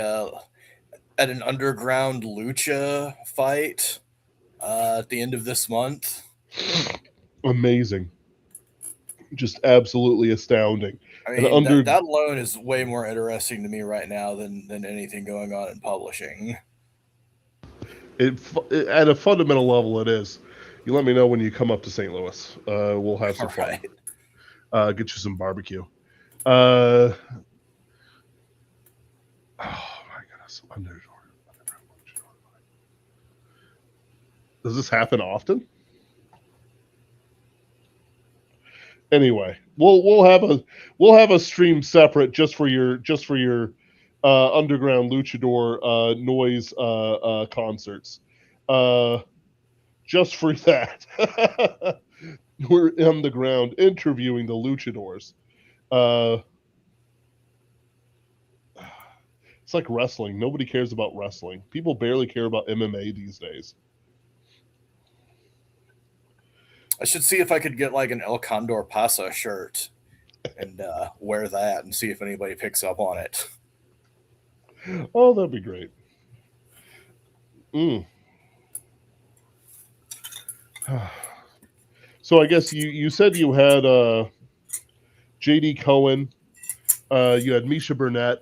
at an underground lucha fight at the end of this month. Amazing, just absolutely astounding. I And mean under that alone is way more interesting to me right now than anything going on in publishing. it at a fundamental level, it is. You let me know when you come up to St. Louis. We'll have some All fun. right. Get you some barbecue. Oh my goodness, does this happen often? Anyway, we'll have a stream separate just for your underground luchador noise concerts. Just for that. We're on the ground interviewing the luchadors. Uh, it's like wrestling. Nobody cares about wrestling. People barely care about MMA these days. I should see if I could get like an El Condor Pasa shirt and wear that and see if anybody picks up on it. Oh, that'd be great. Mm. So I guess you said you had J.D. Cohen, you had Misha Burnett.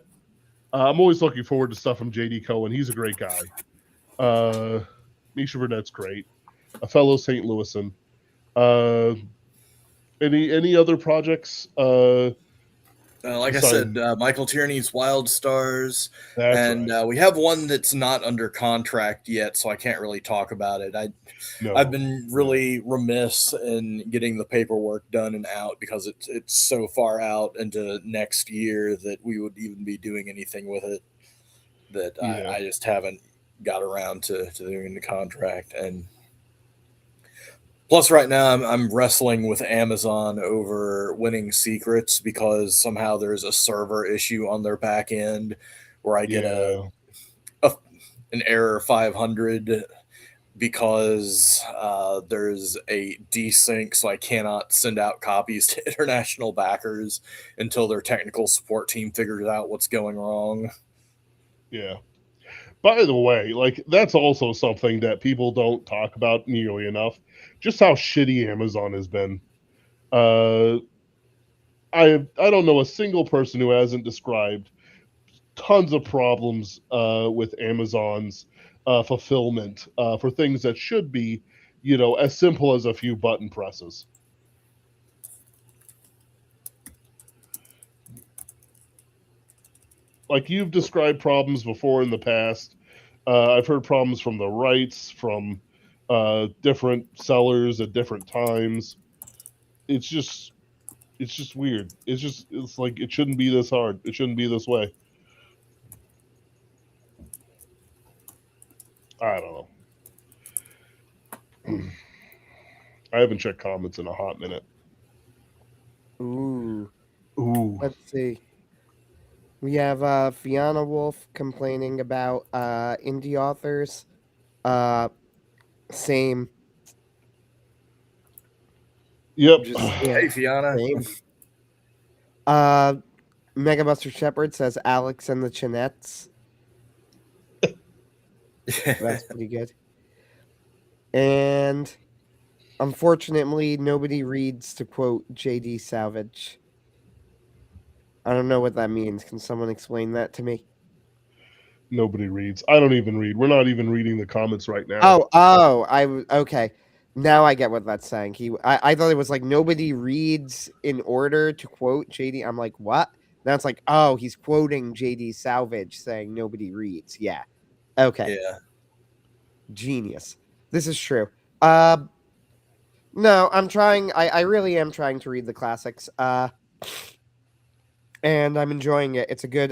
I'm always looking forward to stuff from J.D. Cohen. He's a great guy. Misha Burnett's great. A fellow St. Louisan. Uh, any other projects? Like I Besides, said, Michael Tierney's Wild Stars, that's and right. we have one that's not under contract yet, so I can't really talk about it. I've No, been really remiss in getting the paperwork done and out because it's so far out into next year that we would even be doing anything with it that yeah, I just haven't got around to doing the contract. And plus, right now I'm wrestling with Amazon over winning secrets because somehow there's a server issue on their back end where I get yeah, a an error 500 because there's a desync, so I cannot send out copies to international backers until their technical support team figures out what's going wrong. yeah. By the way, like that's also something that people don't talk about nearly enough. Just how shitty Amazon has been. Uh, I don't know a single person who hasn't described tons of problems with Amazon's fulfillment for things that should be, as simple as a few button presses. Like you've described problems before in the past. I've heard problems from the rights, from different sellers at different times. It's just, it's just weird. It's like it shouldn't be this hard. It shouldn't be this way. I don't know. I haven't checked comments in a hot minute. Ooh. Ooh. Let's see. We have Fiona Wolf complaining about indie authors. Same. Yep. Just yeah, Hey, Fiona. same. Uh, Megabuster Shepherd says Alex and the Chinettes. That's pretty good. And unfortunately, nobody reads, to quote JD Salvage. I don't know what that means. Can someone explain that to me? Nobody reads. I don't even read. We're not even reading the comments right now. Okay. Now I get what that's saying. I thought it was like nobody reads in order, to quote JD. I'm like, what? Now it's like, oh, he's quoting JD Salvage saying nobody reads. Yeah. Okay. Yeah. Genius. This is true. No, I'm trying. I really am trying to read the classics. And I'm enjoying it. It's a good.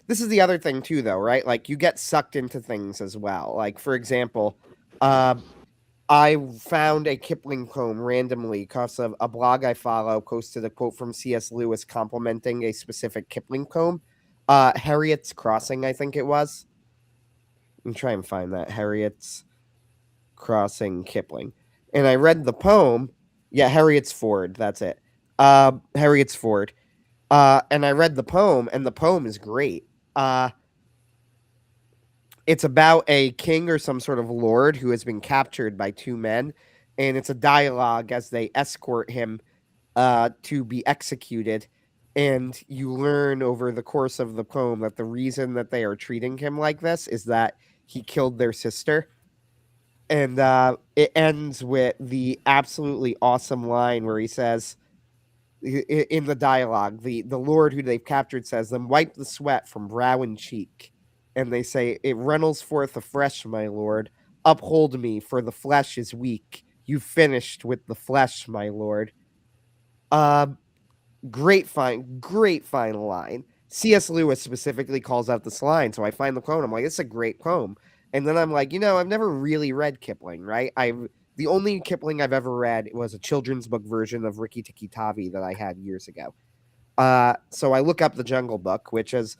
This is the other thing too, though, right? Like you get sucked into things as well. Like for example, I found a Kipling poem randomly because of a blog I follow posted a quote from C.S. Lewis complimenting a specific Kipling poem. Harriet's Crossing, I think it was. Let me try and find that. Harriet's Crossing Kipling. And I read the poem. Yeah, Harriet's Ford. That's it. Harriet's Ford. And I read the poem, and the poem is great. It's about a king or some sort of lord who has been captured by two men, and it's a dialogue as they escort him to be executed. And you learn over the course of the poem that the reason that they are treating him like this is that he killed their sister. And it ends with the absolutely awesome line where he says, in the dialogue, the lord who they've captured says, "Then wipe the sweat from brow and cheek." And they say, "It runnels forth afresh, my lord. Uphold me, for the flesh is weak. You've finished with the flesh, my lord." Uh, great final line. C.S. Lewis specifically calls out this line, so I find the poem. I'm like, it's a great poem. And then I'm like, I've never really read Kipling, right? The only Kipling I've ever read was a children's book version of Rikki Tikki Tavi that I had years ago. So I look up the Jungle Book, which is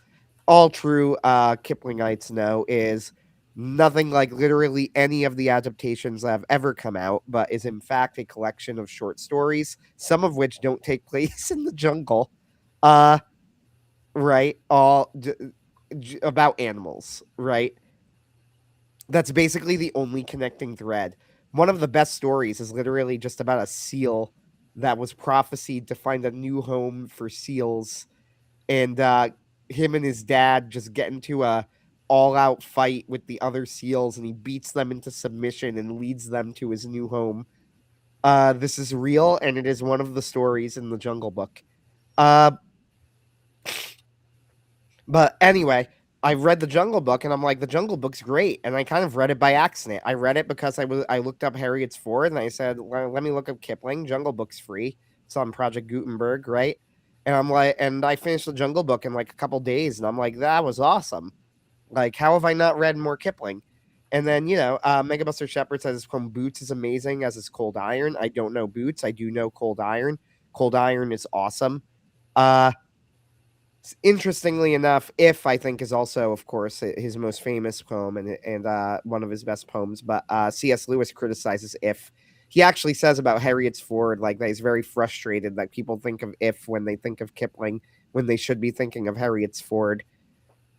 all true Kiplingites know is nothing like literally any of the adaptations that have ever come out, but is in fact a collection of short stories, some of which don't take place in the jungle. Right? All about animals, right? That's basically the only connecting thread. One of the best stories is literally just about a seal that was prophesied to find a new home for seals, and him and his dad just get into a all-out fight with the other seals, and he beats them into submission and leads them to his new home. This is real, and it is one of the stories in the Jungle Book. But anyway, I read the Jungle Book, and I'm like, the Jungle Book's great, and I kind of read it by accident. I read it because I looked up Harriet's Ford, and I said, let me look up Kipling. Jungle Book's free. It's on Project Gutenberg, right? And I'm like, and I finished the Jungle Book in like a couple days, and I'm like, that was awesome. Like, how have I not read more Kipling? And then, Megabuster Shepard says his poem Boots is amazing, as is Cold Iron. I don't know Boots. I do know Cold Iron. Cold Iron is awesome. Interestingly enough, If, I think, is also, of course, his most famous poem and one of his best poems. But C.S. Lewis criticizes If. He actually says about Harriet's Ford, like, that he's very frustrated that people think of If when they think of Kipling, when they should be thinking of Harriet's Ford.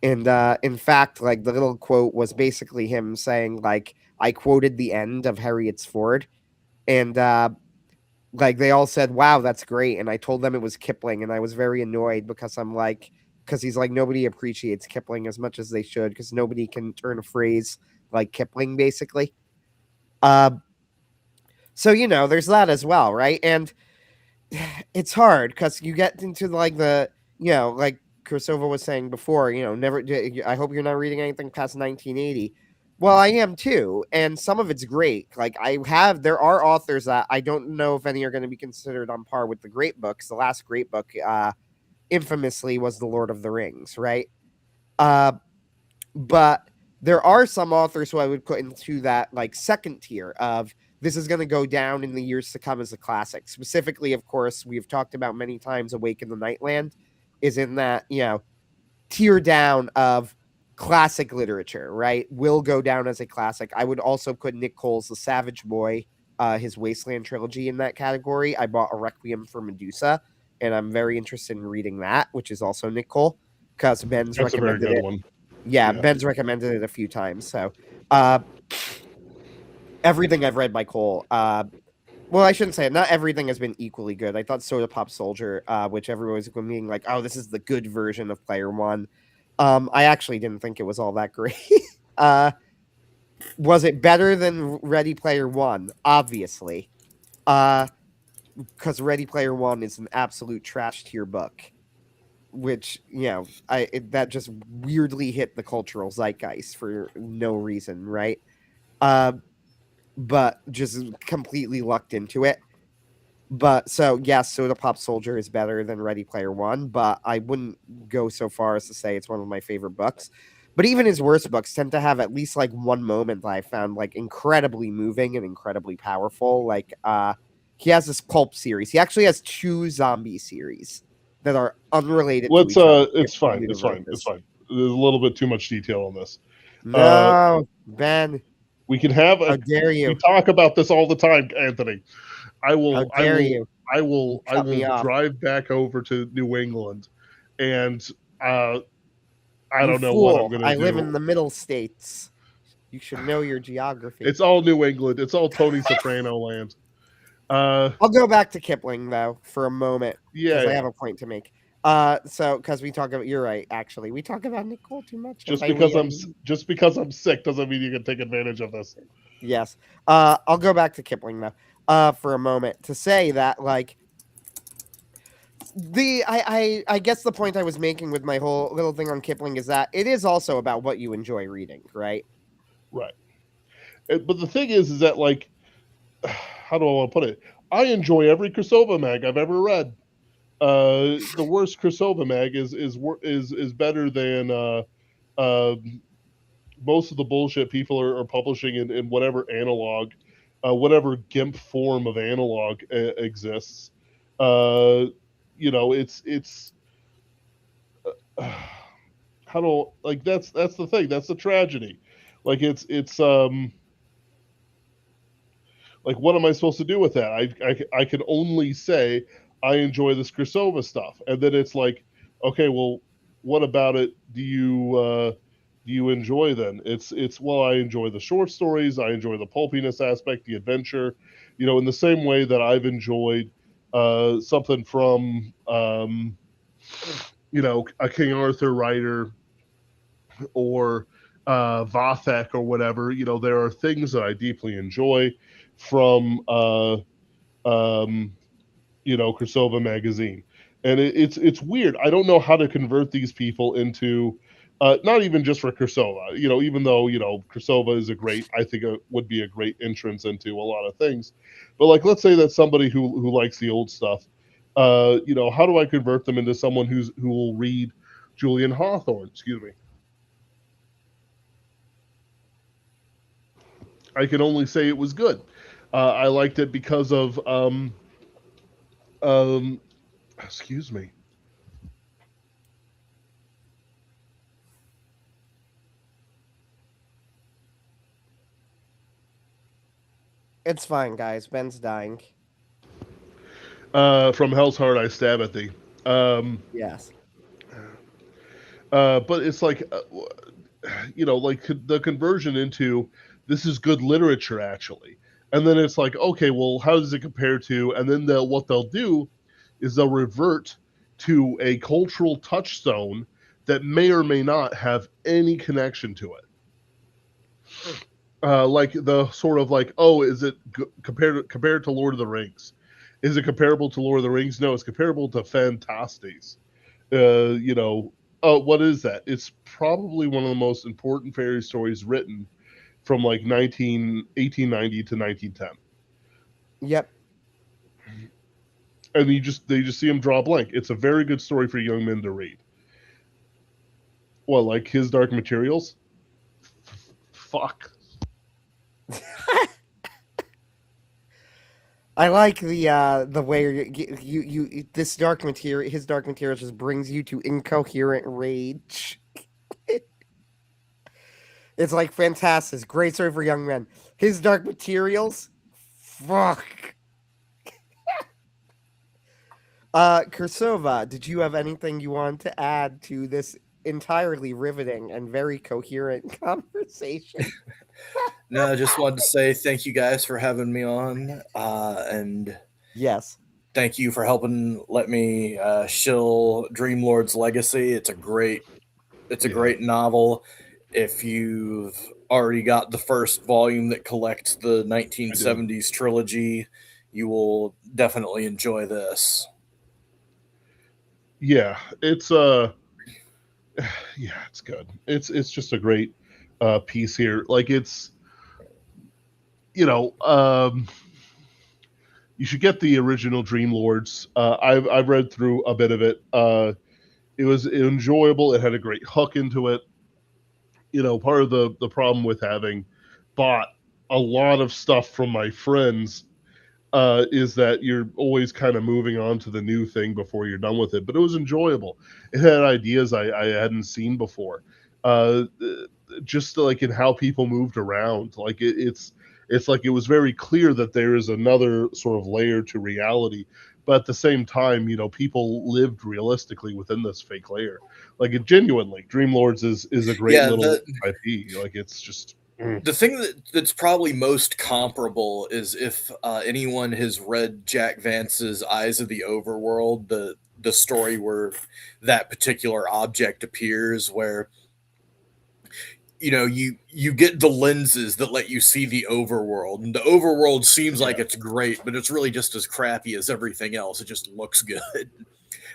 And in fact, like, the little quote was basically him saying, like, I quoted the end of Harriet's Ford, and like, they all said, wow, that's great. And I told them it was Kipling, and I was very annoyed because he's like, nobody appreciates Kipling as much as they should, because nobody can turn a phrase like Kipling, basically. So, there's that as well, right? And it's hard because you get into like like Cirsova was saying before, never. I hope you're not reading anything past 1980. Well, I am too, and some of it's great. Like, there are authors that I don't know if any are going to be considered on par with the great books. The last great book, infamously, was The Lord of the Rings, right? But there are some authors who I would put into that like second tier of this is going to go down in the years to come as a classic. Specifically, of course, we've talked about many times, Awake in the Nightland is in that, tier down of classic literature, right? Will go down as a classic. I would also put Nick Cole's The Savage Boy, his Wasteland trilogy, in that category. I bought A Requiem for Medusa, and I'm very interested in reading that, which is also Nick Cole, because Ben's That's recommended a very good it. one. Yeah, Ben's recommended it a few times. So everything I've read by Cole, well, I shouldn't say it. Not everything has been equally good. I thought Soda Pop Soldier, which everyone was being like, oh, this is the good version of Player One. I actually didn't think it was all that great. Was it better than Ready Player One? Obviously. Because Ready Player One is an absolute trash tier book, which, that just weirdly hit the cultural zeitgeist for no reason, right? But just completely lucked into it. But so, yes, Soda Pop Soldier is better than Ready Player One, but I wouldn't go so far as to say it's one of my favorite books. But even his worst books tend to have at least like one moment that I found like incredibly moving and incredibly powerful. Like he has this pulp series. He actually has 2 zombie series that are unrelated to each other. It's fine. It's fine. It's fine. There's a little bit too much detail on this. No, Ben. We can have How dare you? We talk about this all the time, Anthony. How dare you? I will cut me off. drive back over to New England, and I You don't know what I'm fool! gonna I live in do. the middle states. You should know your geography. It's all New England. It's all Tony Soprano land. I'll go back to Kipling though for a moment because Yeah, I yeah. have a point to make. So because we talk about, you're right. Actually, we talk about Nicole too much. And Just by we, because I I'm mean, just because I'm sick doesn't mean you can take advantage of this. yes. I'll go back to Kipling though. For a moment to say that like I guess the point I was making with my whole little thing on Kipling is that it is also about what you enjoy reading, right? Right. But the thing is that like, how do I want to put it? I enjoy every Cirsova mag I've ever read. The worst Cirsova mag is better than uh, most of the bullshit people are publishing in whatever analog, whatever GIMP form of analog exists. Uh, it's how do like that's the thing. That's the tragedy. Like it's like what am I supposed to do with that? I can only say I enjoy the Cirsova stuff, and then it's like, okay, well, what about it? Do you enjoy then? It's well, I enjoy the short stories, I enjoy the pulpiness aspect, the adventure, in the same way that I've enjoyed something from a King Arthur writer or Vathek or whatever. There are things that I deeply enjoy from Cirsova magazine, and it's weird. I don't know how to convert these people into. Not even just for Cirsova, even though Cirsova is I think it would be a great entrance into a lot of things, but like let's say that somebody who likes the old stuff, how do I convert them into someone who will read Julian Hawthorne? Excuse me. I can only say it was good. I liked it because of um, excuse me. It's fine, guys. Ben's dying. From Hell's Heart, I stab at thee. Um, Yes. but it's like, like the conversion into this is good literature actually, and then it's like, okay, well, how does it compare to? And then what they'll do is they'll revert to a cultural touchstone that may or may not have any connection to it. Like the sort of like, oh, is it compared to Lord of the Rings? Is it comparable to Lord of the Rings? No, it's comparable to Fantastes. Uh, you know, what is that? It's probably one of the most important fairy stories written from like 1890 to 1910. Yep. And they just see him draw blank. It's a very good story for young men to read. Well, like His Dark Materials? Fuck. I like the way you this dark material, his dark material just brings you to incoherent rage. It's like fantastic, great story for young men. His dark materials, fuck. Cirsova, did you have anything you want to add to this entirely riveting and very coherent conversation? No, I just wanted to say thank you guys for having me on, and Yes. thank you for helping let me shill Dreamlord's Legacy. It's a great novel. If you've already got the first volume that collects the 1970s trilogy, you will definitely enjoy this. Yeah, it's yeah, it's good. It's just a great piece here. Like it's you know, you should get the original Dream Lords. I've read through a bit of it. It was enjoyable. It had a great hook into it. Part of the problem with having bought a lot of stuff from my friends is that you're always kind of moving on to the new thing before you're done with it. But it was enjoyable. It had ideas I hadn't seen before. Uh, just like in how people moved around. Like it's like it was very clear that there is another sort of layer to reality but at the same time, people lived realistically within this fake layer. Like it genuinely, Dreamlords is a great Yeah, little IP. Like it's just the thing that's probably most comparable is if anyone has read Jack Vance's Eyes of the Overworld, the story where that particular object appears, where you get the lenses that let you see the overworld, and the overworld seems yeah. like it's great, but it's really just as crappy as everything else. It just looks good.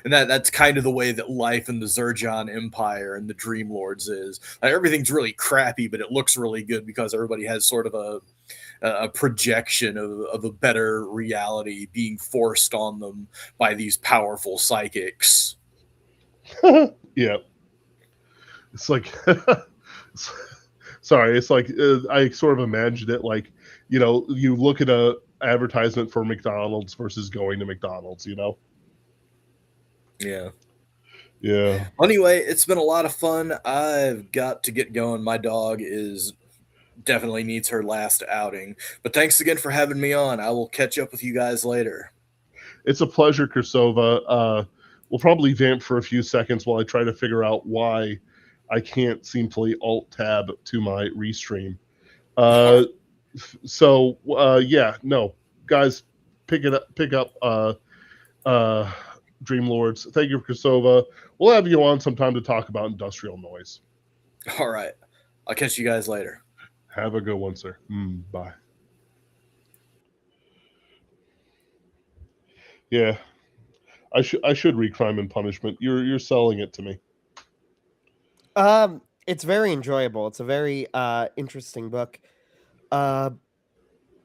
And that's kind of the way that life in the Zergon Empire and the Dream Lords is. Like, everything's really crappy, but it looks really good because everybody has sort of a projection of a better reality being forced on them by these powerful psychics. Yeah. It's like sorry, it's like I sort of imagined it like, you look at a advertisement for McDonald's versus going to McDonald's. Yeah. Yeah. Anyway, it's been a lot of fun. I've got to get going. My dog is definitely needs her last outing. But thanks again for having me on. I will catch up with you guys later. It's a pleasure, Cirsova. We'll probably vamp for a few seconds while I try to figure out why I can't seemfully alt tab to my restream. Yeah, no, guys, pick up uh, Dream Lords. Thank you, Cirsova. We'll have you on sometime to talk about industrial noise. All right. I'll catch you guys later. Have a good one, sir. Bye. Yeah, I should read Crime and Punishment. You're selling it to me. It's very enjoyable. It's a very interesting book. Yeah,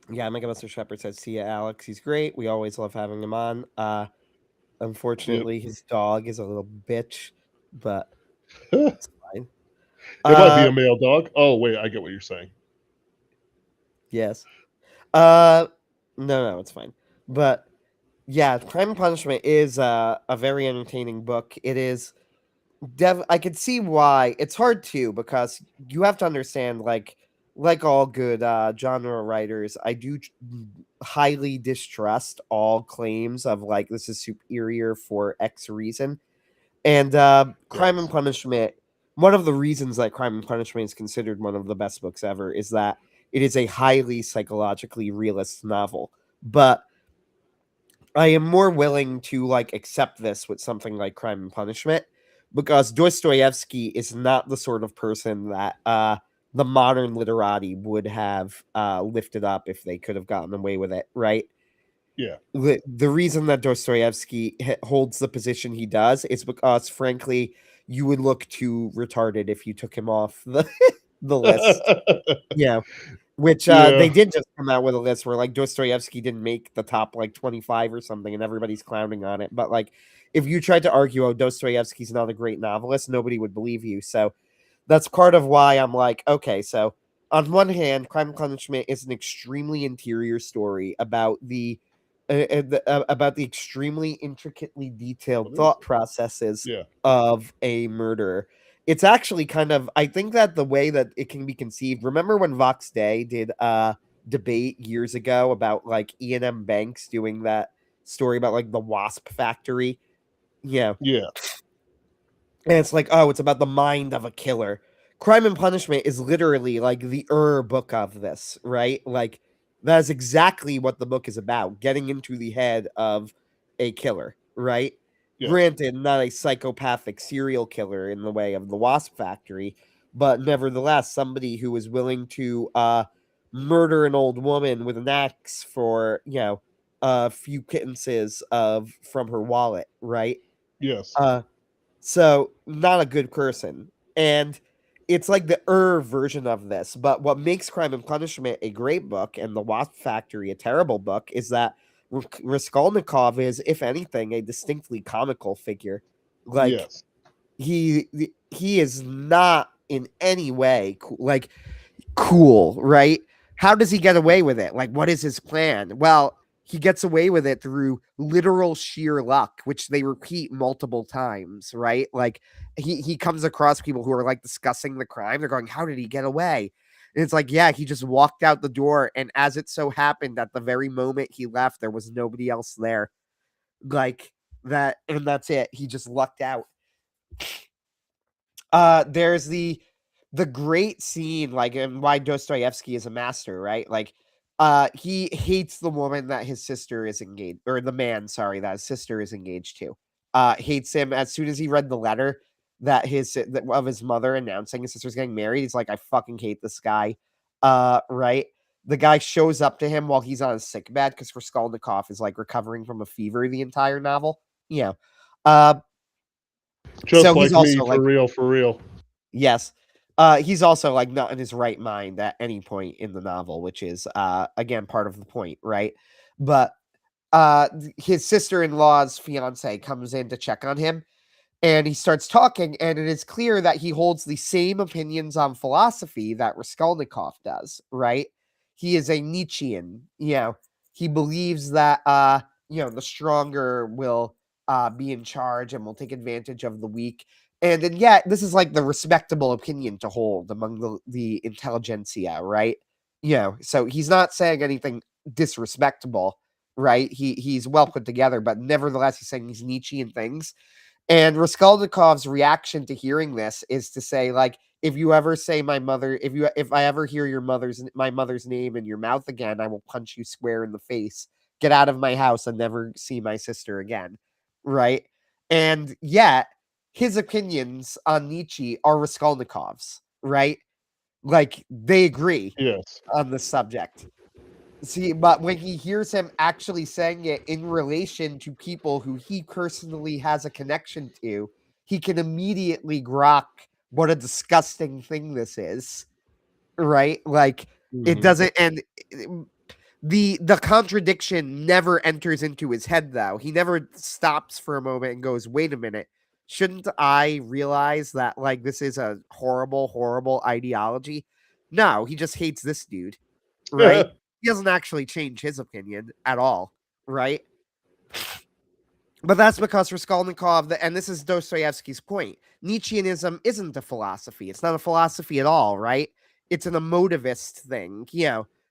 Mega Mr. Shepard says, "See ya, Alex. He's great. We always love having him on." Yep. Unfortunately, his dog is a little bitch, but It it's fine. might be a male dog. Oh wait, I get what you're saying. Yes. No, it's fine. But yeah, Crime and Punishment is a very entertaining book. It is I could see why it's hard too, because you have to understand, like all good genre writers, I do highly distrust all claims of like this is superior for X reason. And Crime and Yes. Punishment, one of the reasons that Crime and Punishment is considered one of the best books ever is that it is a highly psychologically realist novel. But I am more willing to like accept this with something like Crime and Punishment, because Dostoevsky is not the sort of person that the modern literati would have lifted up if they could have gotten away with it, right? Yeah. The reason that Dostoevsky holds the position he does is because, frankly, you would look too retarded if you took him off the list. Yeah. Which they Yeah. did just come out with a list where like Dostoevsky didn't make the top like 25 or something, and everybody's clowning on it. But like, if you tried to argue, oh, Dostoevsky's not a great novelist, nobody would believe you. So that's part of why I'm like, okay, so on one hand, Crime and Punishment is an extremely interior story about the extremely intricately detailed What is thought it? processes Yeah. of a murderer. It's actually kind of, I think that the way that it can be conceived. Remember when Vox Day did a debate years ago about like Ian M. Banks doing that story about like the wasp factory? Yeah. Yeah. And it's like, oh, it's about the mind of a killer. Crime and Punishment is literally like the book of this, right? Like, that is exactly what the book is about, getting into the head of a killer, right? Yes. Granted, not a psychopathic serial killer in the way of the Wasp Factory, but nevertheless, somebody who is willing to murder an old woman with an axe for, a few pittances from her wallet, right? Yes. So not a good person. And it's like the version of this. But what makes Crime and Punishment a great book and The Wasp Factory a terrible book is that Raskolnikov is, if anything, a distinctly comical figure. Like, Yes. he is not in any way cool, right? How does he get away with it? Like, what is his plan? Well, he gets away with it through literal sheer luck, which they repeat multiple times, right? Like, he comes across people who are like discussing the crime. They're going, "How did he get away?" And it's like, yeah, he just walked out the door, and as it so happened, at the very moment he left, there was nobody else there. like that, and that's it. He just lucked out. There's the great scene, like, and why Dostoevsky is a master, right? Like, he hates the woman that his sister is engaged, or the man, sorry, that his sister is engaged to. Hates him as soon as he read the letter that of his mother announcing his sister's getting married. He's like, I fucking hate this guy. Right? The guy shows up to him while he's on his sick bed because Raskolnikov is like recovering from a fever the entire novel. Yeah. Uh, Just so like he's me, also for like, real, for real. yes. He's also like not in his right mind at any point in the novel, which is again part of the point, right? But his sister-in-law's fiance comes in to check on him, and he starts talking, and it is clear that he holds the same opinions on philosophy that Raskolnikov does, right? He is a Nietzschean, he believes that the stronger will be in charge and will take advantage of the weak. And then yet this is like the respectable opinion to hold among the intelligentsia, right? So he's not saying anything disrespectable, right? He's well put together, but nevertheless he's saying these Nietzschean things. And Raskolnikov's reaction to hearing this is to say, like, if you ever say my mother, if I ever hear my mother's name in your mouth again, I will punch you square in the face. Get out of my house and never see my sister again. Right? And yet, his opinions on Nietzsche are Raskolnikov's, right? Like, they agree Yes. on the subject. See, but when he hears him actually saying it in relation to people who he personally has a connection to, he can immediately grok what a disgusting thing this is, right? Like, it doesn't, and the contradiction never enters into his head, though. He never stops for a moment and goes, "Wait a minute, shouldn't I realize that like this is a horrible, horrible ideology?" No, he just hates this dude, right? He doesn't actually change his opinion at all, right? But that's because Raskolnikov, and this is Dostoevsky's point, Nietzscheanism isn't a philosophy. It's not a philosophy at all, right? It's an emotivist thing,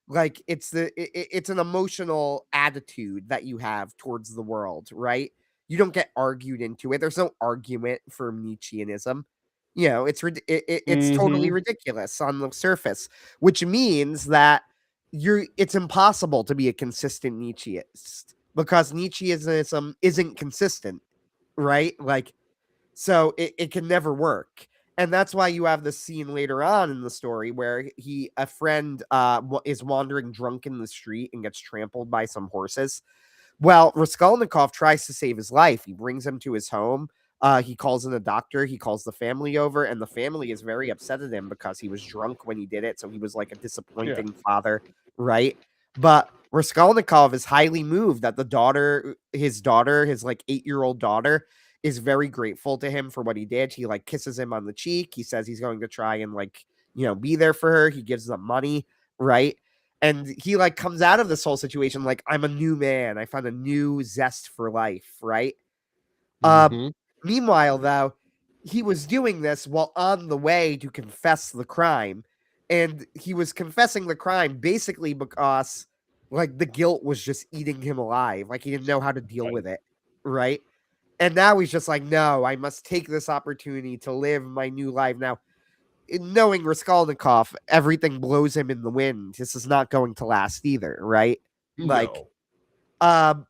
like it's an emotional attitude that you have towards the world, right? You don't get argued into it. There's no argument for Nietzscheanism. It's totally Mm-hmm. ridiculous on the surface, which means that it's impossible to be a consistent Nietzscheist because Nietzscheanism isn't consistent, right? Like, so it can never work. And that's why you have this scene later on in the story where a friend is wandering drunk in the street and gets trampled by some horses. Well, Raskolnikov tries to save his life. He brings him to his home. He calls in a doctor. He calls the family over, and the family is very upset at him because he was drunk when he did it. So he was like a disappointing father, right? But Raskolnikov is highly moved that his like 8-year-old daughter, is very grateful to him for what he did. He like kisses him on the cheek. He says he's going to try and like, be there for her. He gives them money, right? And he like comes out of this whole situation like, I'm a new man. I found a new zest for life, right? Mm-hmm. Meanwhile, though, he was doing this while on the way to confess the crime. And he was confessing the crime basically because like the guilt was just eating him alive. Like he didn't know how to deal with it, right? And now he's just like, no, I must take this opportunity to live my new life. Now, knowing Raskolnikov, everything blows him in the wind. This is not going to last either, right? Like, No.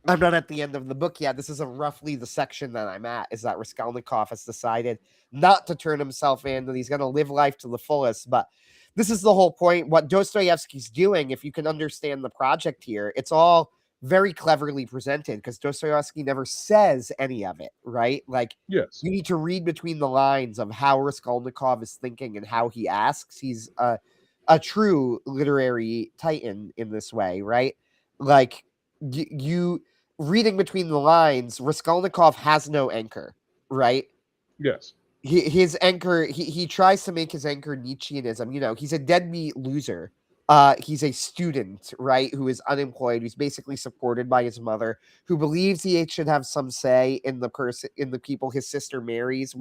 I'm not at the end of the book yet. This is roughly the section that I'm at, is that Raskolnikov has decided not to turn himself in, that he's going to live life to the fullest. But this is the whole point. What Dostoevsky's doing, if you can understand the project here, it's all very cleverly presented because Dostoevsky never says any of it, right? Like, Yes. you need to read between the lines of how Raskolnikov is thinking and how he asks. He's a true literary titan in this way, right? Like, you reading between the lines, Raskolnikov has no anchor, right? Yes. His anchor, he tries to make his anchor Nietzscheanism. He's a deadbeat loser. He's a student, right, who is unemployed, who's basically supported by his mother, who believes he should have some say in the people his sister marries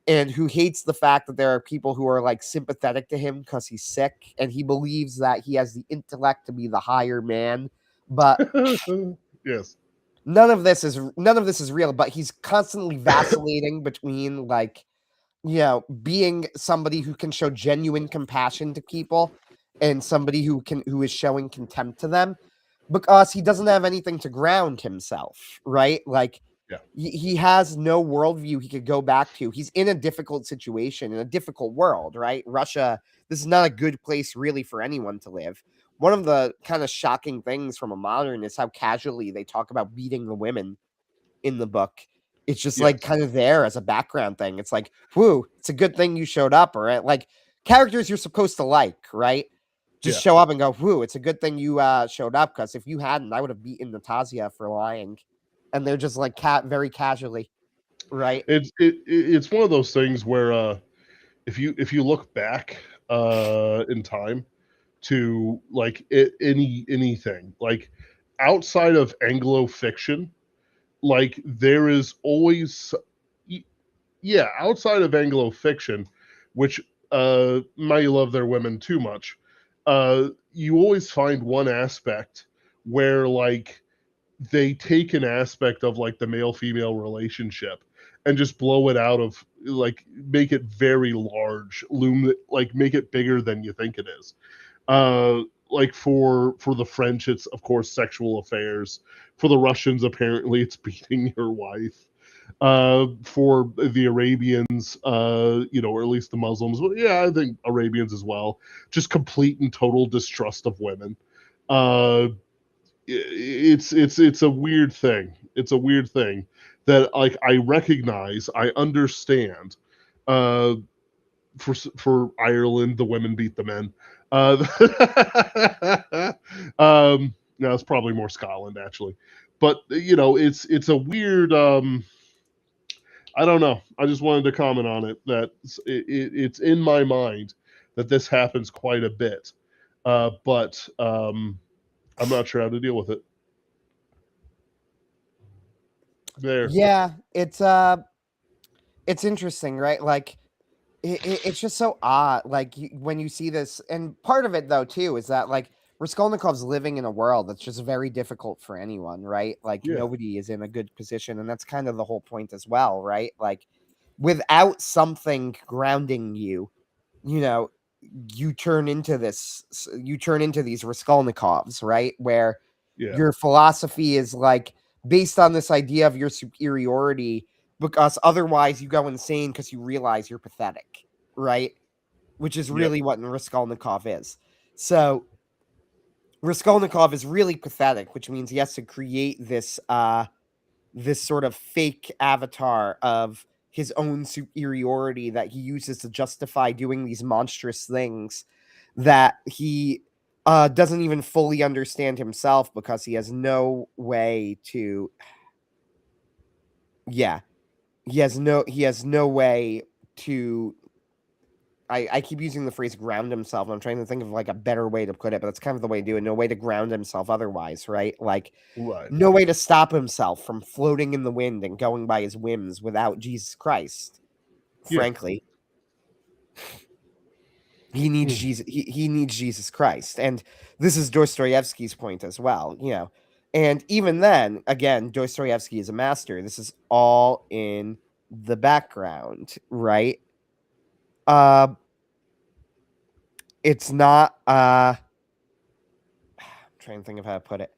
and who hates the fact that there are people who are like sympathetic to him because he's sick, and he believes that he has the intellect to be the higher man. But Yes. none of this is real, but he's constantly vacillating between like, being somebody who can show genuine compassion to people and somebody who is showing contempt to them, because he doesn't have anything to ground himself, right? Like, Yeah. he has no worldview he could go back to. He's in a difficult situation, in a difficult world, right? Russia, this is not a good place really for anyone to live. One of the kind of shocking things from a modern is how casually they talk about beating the women in the book. It's just like Yes. kind of there as a background thing. It's like, whoo, it's a good thing you showed up, or like characters you're supposed to like, right? Just Yeah. show up and go, whoo, it's a good thing you showed up, because if you hadn't, I would have beaten Natasha for lying. And they're just like very casually, right? It's one of those things where if you look back in time to like anything like outside of Anglo fiction, like there is always yeah, outside of Anglo fiction, which might love their women too much, you always find one aspect where like they take an aspect of like the male female relationship and just blow it out of like make it very large, like make it bigger than you think it is. Like for the French, it's of course sexual affairs. For the Russians, apparently it's beating your wife. For the Arabians, or at least the Muslims, well, yeah, I think Arabians as well, just complete and total distrust of women. Uh, it's a weird thing. It's a weird thing that like I recognize, I understand. Uh, for Ireland, the women beat the men. No, it's probably more Scotland actually, but it's a weird. I don't know. I just wanted to comment on it that it's in my mind that this happens quite a bit, but I'm not sure how to deal with it. There. Yeah, it's interesting, right? Like, it's just so odd. Like, when you see this, and part of it though too is that like Raskolnikov's living in a world that's just very difficult for anyone, right? Like, Yeah. nobody is in a good position, and that's kind of the whole point as well, right? Like, without something grounding you, you know, you turn into these Raskolnikovs, right? Where Yeah. your philosophy is like based on this idea of your superiority, because otherwise you go insane because you realize you're pathetic, right? Which is Yep. really what Raskolnikov is. So Raskolnikov is really pathetic, which means he has to create this sort of fake avatar of his own superiority that he uses to justify doing these monstrous things that he doesn't even fully understand himself, because he has no way to yeah he has no way to I keep using the phrase ground himself. I'm trying to think of like a better way to put it, but that's kind of the way to do it. No way to ground himself otherwise, right? Like, Right. no way to stop himself from floating in the wind and going by his whims without Jesus Christ. Yeah. Frankly, he needs Mm. Jesus. He needs Jesus Christ, and this is Dostoevsky's point as well. And even then, again, Dostoevsky is a master. This is all in the background, right? Uh, it's not. I'm trying to think of how to put it.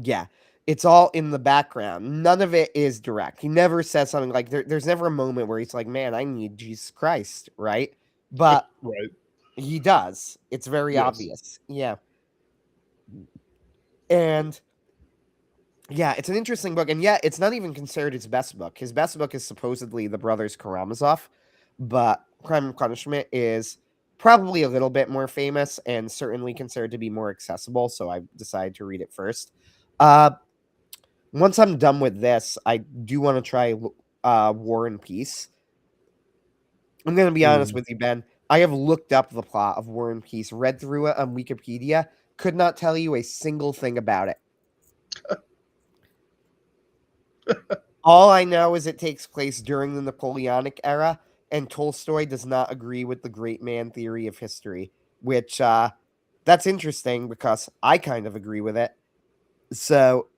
Yeah, it's all in the background. None of it is direct. He never says something like there's never a moment where he's like, "Man, I need Jesus Christ," right? But Right. he does. It's very Yes. obvious. Yeah. And yeah, it's an interesting book. And yeah, it's not even considered his best book. His best book is supposedly The Brothers Karamazov, but Crime and Punishment is probably a little bit more famous and certainly considered to be more accessible, so I decided to read it first. Uh Once I'm done with this, I do want to try War and Peace. I'm going to be honest Mm. with you, Ben. I have looked up the plot of War and Peace, read through it on Wikipedia, could not tell you a single thing about it. All I know is it takes place during the Napoleonic era, and Tolstoy does not agree with the great man theory of history, which that's interesting because I kind of agree with it. So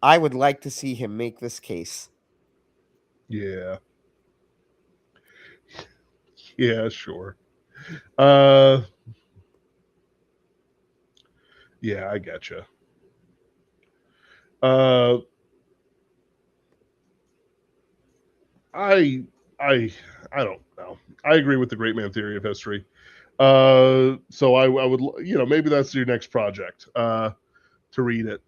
I would like to see him make this case. Yeah. Yeah, sure. Uh yeah, I getcha. Uh I I I don't know. I agree with the great man theory of history. So I would, maybe that's your next project. To read it,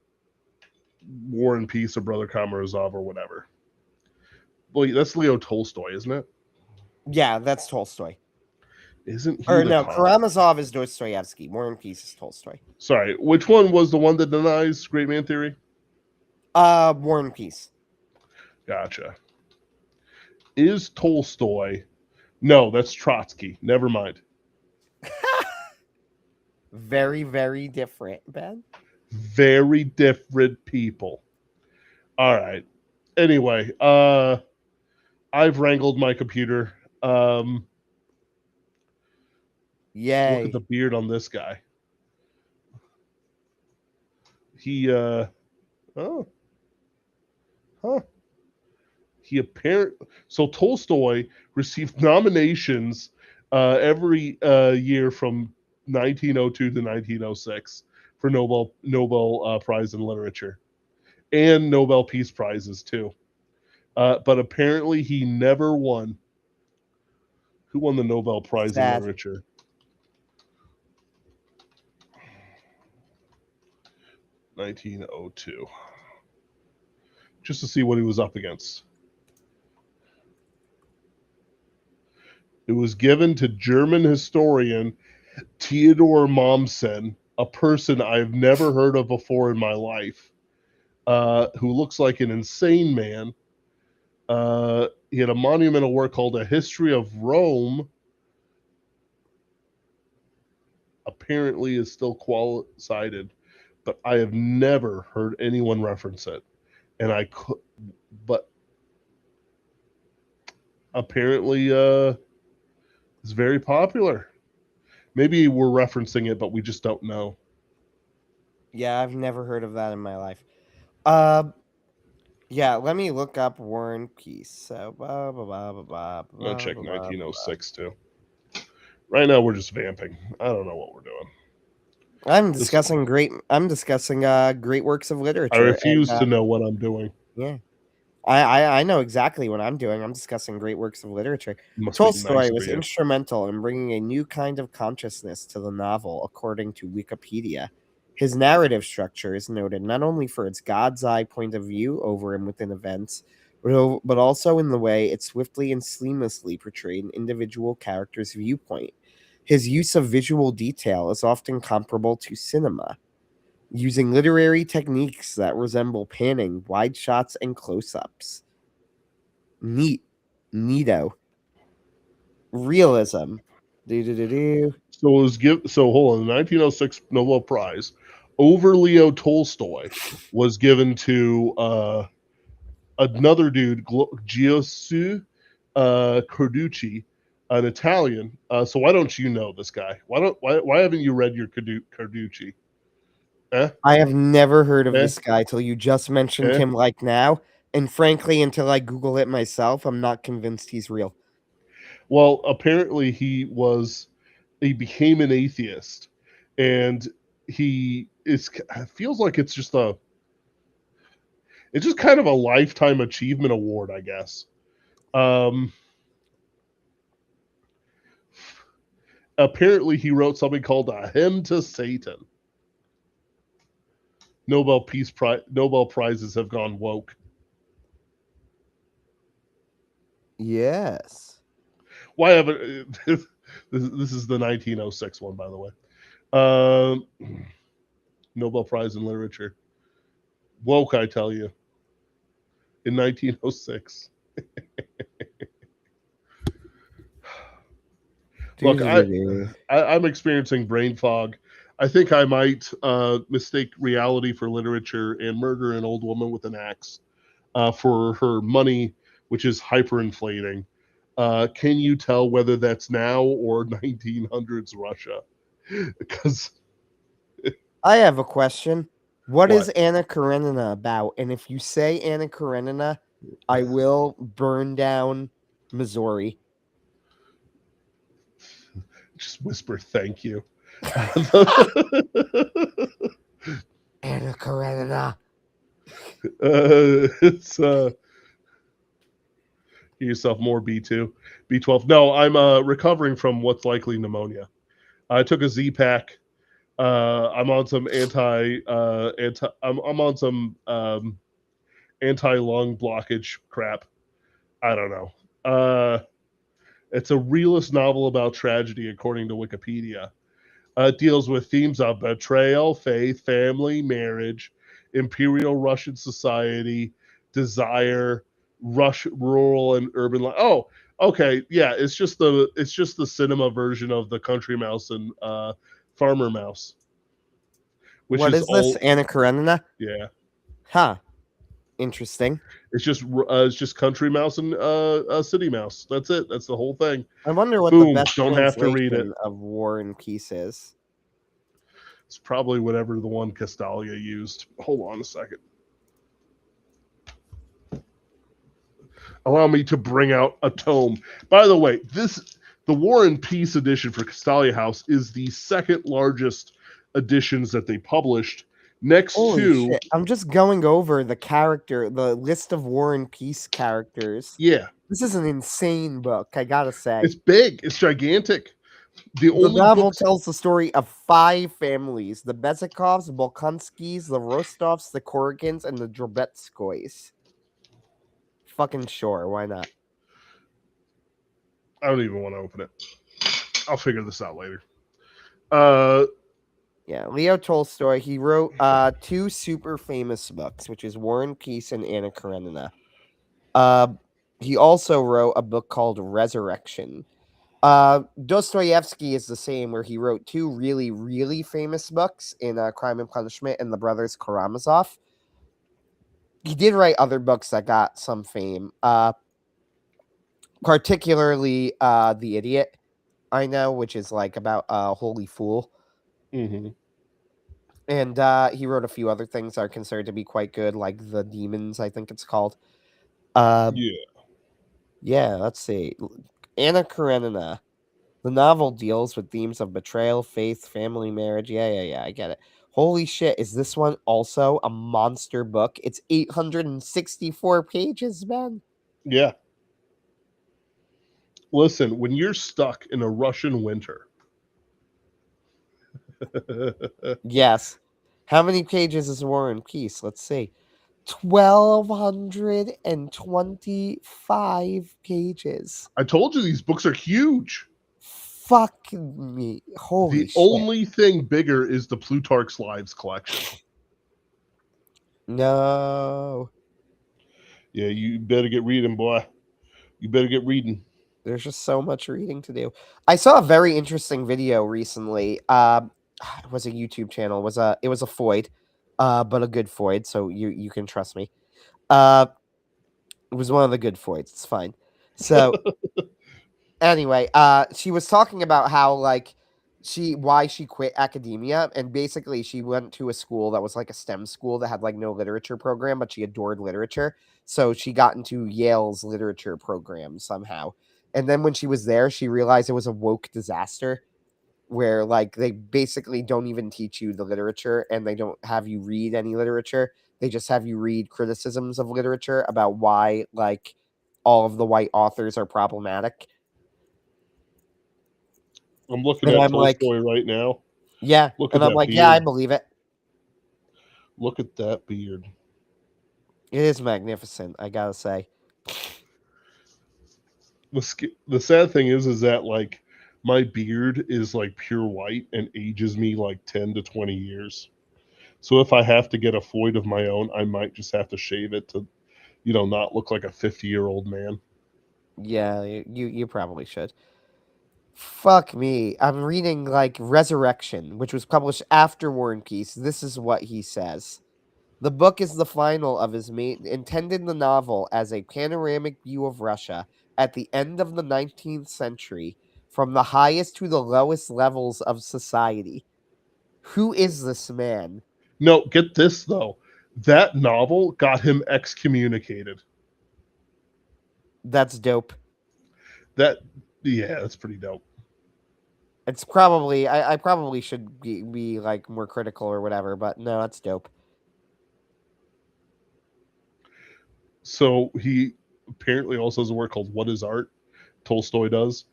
War and Peace of Brother Kamarazov or whatever. Well, that's Leo Tolstoy, isn't it? Yeah, that's Tolstoy. Isn't he Or the no, Karamazov is Dostoevsky. War and Peace is Tolstoy. Sorry, which one was the one that denies great man theory? War and Peace. Gotcha. Is Tolstoy? No, that's Trotsky. Never mind. Very, very different, Ben. Very different people. All right. Anyway, I've wrangled my computer. Look at the Yay. beard on this guy. He oh, huh. He so Tolstoy received nominations every year from 1902 to 1906 for Nobel Prize in Literature and Nobel Peace Prizes too. But apparently he never won. Who won the Nobel Prize in Sad. Literature? 1902. Just to see what he was up against. It was given to German historian Theodor Mommsen, a person I've never heard of before in my life, who looks like an insane man. He had a monumental work called A History of Rome. Apparently is still cited, but I have never heard anyone reference it. And I could, but apparently it's very popular. Maybe we're referencing it, but we just don't know. Yeah, I've never heard of that in my life. Yeah, let me look up War and Peace. So, blah, blah, blah, blah, blah, I'm gonna blah, check blah, blah, blah. 1906 too. Right now we're just vamping. I don't know what we're doing. I'm This discussing great works of I literature, and refuse to know what I'm doing. yeah, I know exactly what I'm doing. I'm discussing great works of literature. It must be nice Tolstoy for was you. instrumental in bringing a new kind of consciousness to the novel, according to Wikipedia. His narrative structure is noted not only for its God's eye point of view over and within events, but also in the way it swiftly and seamlessly portrayed an individual character's viewpoint. His use of visual detail is often comparable to cinema, using literary techniques that resemble panning, wide shots, and close ups. Neato. Realism. Do. So it was hold on, the 1906 Nobel Prize over Leo Tolstoy was given to another dude, Giuseppe Carducci, an Italian. So why don't you know this guy? Why haven't you read your Carducci? Eh? I have never heard of Eh? this guy till you just mentioned Eh? him like now. And frankly, until I Google it myself, I'm not convinced he's real. Well, apparently he became an atheist, and it feels like it's just kind of a lifetime achievement award, I guess. Apparently he wrote something called A Hymn to Satan. Nobel Prizes have gone woke. Yes. Why haven't this is the 1906 one, by the way. Nobel Prize in Literature. Woke, I tell you. In 1906. Look, I'm experiencing brain fog. I think I might mistake reality for literature and murder an old woman with an axe for her money, which is hyperinflating. Can you tell whether that's now or 1900s Russia? Because I have a question. What is What? Anna Karenina about? And if you say Anna Karenina, I will burn down Missouri. Just whisper thank you. Anna Karenina. It's Give yourself more B2, B12. No, I'm recovering from what's likely pneumonia. I took a Z pack. I'm on some I'm on some anti lung blockage crap. I don't know. It's a realist novel about tragedy, according to Wikipedia. It deals with themes of betrayal, faith, family, marriage, imperial Russian society, desire, rural and urban life. Oh, okay, yeah. It's just the cinema version of the Country Mouse and Farmer Mouse, which What is is this? old. Anna Karenina? Yeah, Huh. Interesting. it's just Country Mouse and City Mouse. That's it. That's the whole thing. I wonder what the Boom. best Don't have to read it. translation of War and Peace is. It's probably whatever the one Castalia used. Hold on a second. Allow me to bring out a tome. By the way, the War and Peace edition for Castalia House is the second largest editions that they published, next Holy to shit. I'm just going over the list of War and Peace characters. yeah, This is an insane book, I gotta say. it's big, it's gigantic. The The only novel books tells the story of 5 families: the Bezykovs, the Bolkonskis, the Rostovs, the Korrigans, and the Drobetskoys. Fucking sure, why not? I don't even want to open it. I'll figure this out later. Uh, Yeah, Leo Tolstoy, he wrote 2 super famous books, which is War and Peace and Anna Karenina. He also wrote a book called Resurrection. Dostoevsky is the same, where he wrote 2 really, really famous books in Crime and Punishment and The Brothers Karamazov. He did write other books that got some fame, particularly The Idiot, I know, which is like about a holy fool. mhm. And he wrote a few other things that are considered to be quite good, like The Demons, I think it's called. Yeah, Yeah, let's see. Anna Karenina. The novel deals with themes of betrayal, faith, family, marriage. Yeah, I get it. Holy shit, is this one also a monster book? It's 864 pages, man. yeah. Listen, when you're stuck in a Russian winter, Yes. How many pages is War and Peace? Let's see. 1,225 pages. I told you these books are huge. Fuck me. Holy The shit. only thing bigger is the Plutarch's Lives collection. No. Yeah, you better get reading, boy. You better get reading. There's just so much reading to do. I saw a very interesting video recently. It was a YouTube channel. It was a Foid, but a good Foid, so you can trust me. It was one of the good Foids. It's fine. So anyway, she was talking about how why she quit academia, and basically she went to a school that was like a STEM school that had like no literature program, but she adored literature. So she got into Yale's literature program somehow. And then when she was there, she realized it was a woke disaster where like they basically don't even teach you the literature and they don't have you read any literature. They just have you read criticisms of literature about why like all of the white authors are problematic. I'm looking And at I'm like, Tolstoy right now. yeah. Look at And I'm that like, yeah, I beard. believe it. Look at that beard. It is magnificent, I gotta say. The sad thing is that like my beard is like pure white and ages me like 10 to 20 years. So if I have to get a Floyd of my own, I might just have to shave it to, not look like a 50-year-old man. Yeah, you probably should. Fuck me. I'm reading like Resurrection, which was published after War and Peace. This is what he says. The book is the final of his intended the novel as a panoramic view of Russia at the end of the 19th century, from the highest to the lowest levels of society. Who is this man? No, get this though. That novel got him excommunicated. That's dope. That yeah, that's pretty dope. It's probably I probably should be like more critical or whatever, but no, that's dope. So he apparently also has a work called What is Art? Tolstoy does.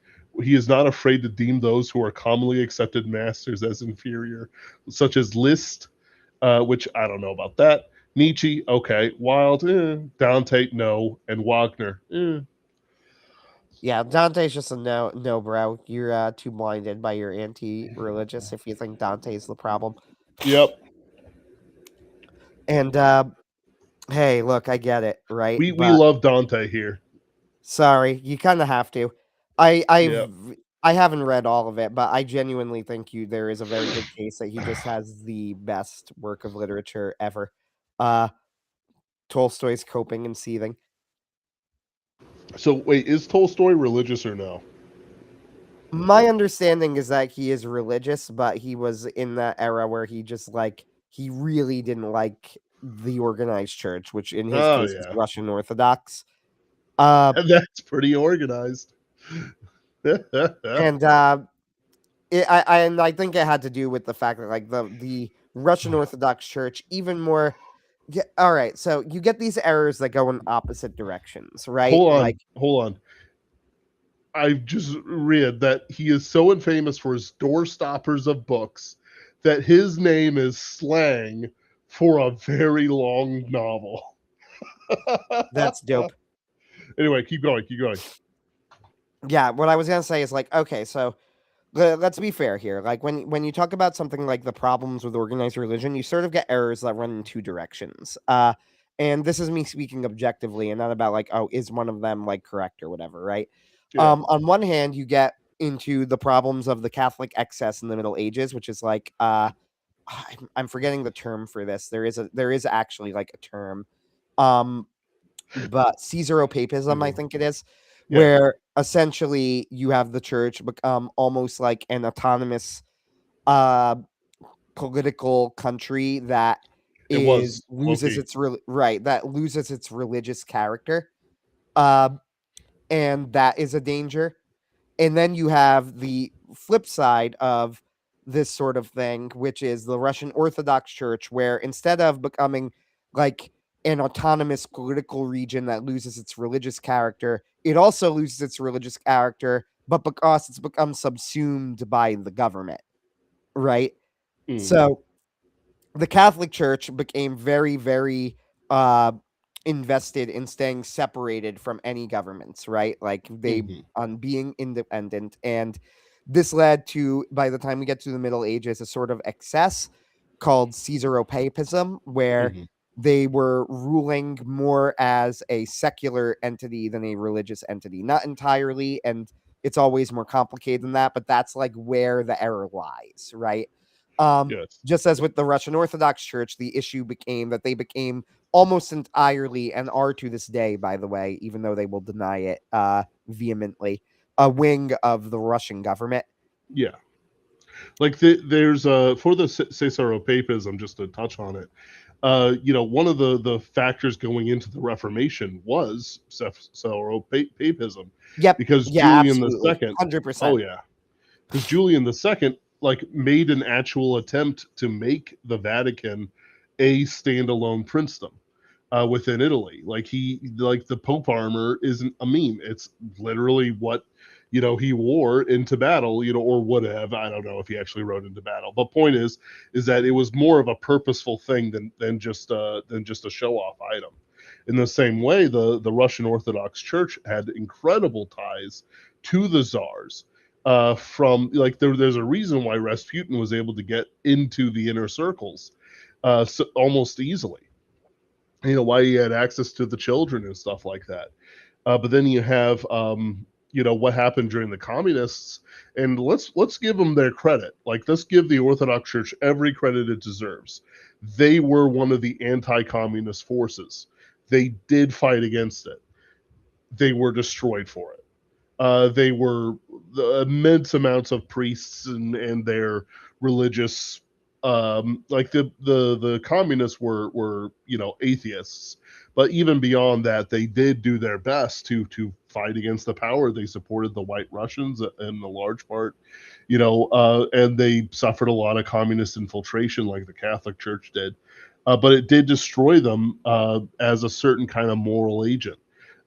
He is not afraid to deem those who are commonly accepted masters as inferior, such as Liszt, which I don't know about that. Nietzsche, okay. Wilde, Dante, no. And Wagner, Yeah, Dante's just a no, bro. You're too blinded by your anti-religious if you think Dante's the problem. Yep. And hey, look, I get it, right? We But love Dante here. sorry, you kind of have to. I I've Yep. I haven't read all of it, but I genuinely think there is a very good case that he just has the best work of literature ever. Uh Tolstoy's Coping and Seething. So wait, is Tolstoy religious or no? My understanding is that he is religious, but he was in that era where he just like he really didn't like the organized church, which in his Oh case is yeah. Russian Orthodox. Uh That's pretty organized. and and I think it had to do with the fact that like the Russian Orthodox Church even more. Yeah, all right, so you get these errors that go in opposite directions, right? Hold Like on, hold on. I've just read that he is so infamous for his door stoppers of books that his name is slang for a very long novel. that's dope. Anyway, keep going, keep going. Yeah, what I was gonna say is like, okay, so let's be fair here. Like when you talk about something like the problems with organized religion, you sort of get errors that run in two directions. And this is me speaking objectively and not about like, oh, is one of them like correct or whatever, right? Yeah. On one hand, you get into the problems of the Catholic excess in the Middle Ages, which is like I'm forgetting the term for this. There is actually like a term. Um but Caesaropapism, I think it is, Yeah. where essentially you have the church become almost like an autonomous uh political country that It is was loses Loki. its right that loses its religious character. Uh and that is a danger. And then you have the flip side of this sort of thing, which is the Russian Orthodox Church, where instead of becoming like an autonomous political region that loses its religious character, it also loses its religious character, but because it's become subsumed by the government, right? Mm-hmm. So the Catholic Church became very, very uh, invested in staying separated from any governments, right? Like they Mm-hmm. on being independent, and this led to, by the time we get to the Middle Ages, a sort of excess called Caesaropapism, where Mm-hmm. they were ruling more as a secular entity than a religious entity. Not entirely, and it's always more complicated than that, but that's like where the error lies, right? Yes. Just as with the Russian Orthodox Church, the issue became that they became almost entirely, and are to this day, by the way, even though they will deny it vehemently, a wing of the Russian government. Yeah. Like there's for the Caesaropapism, just to touch on it. One of the factors going into the Reformation was Caesaropapism, Yep. because Yeah, Julian the absolutely. Second. Oh 100%. yeah, because Julian the Second like made an actual attempt to make the Vatican a standalone princedom within Italy. Like the Pope armor isn't a meme. It's literally what he wore into battle, or would have. I don't know if he actually rode into battle. But point is that it was more of a purposeful thing than just a show off item. In the same way, the Russian Orthodox Church had incredible ties to the czars. From like there's a reason why Rasputin was able to get into the inner circles so, almost easily. Why he had access to the children and stuff like that. But then you have what happened during the communists, and let's give them their credit. Like let's give the Orthodox Church every credit it deserves. They were one of the anti-communist forces. They did fight against it. They were destroyed for it. They were the immense amounts of priests and their religious like the communists were atheists, but even beyond that, they did do their best to fight against the power. They supported the White Russians in a large part, and they suffered a lot of communist infiltration, like the Catholic Church did. But it did destroy them as a certain kind of moral agent,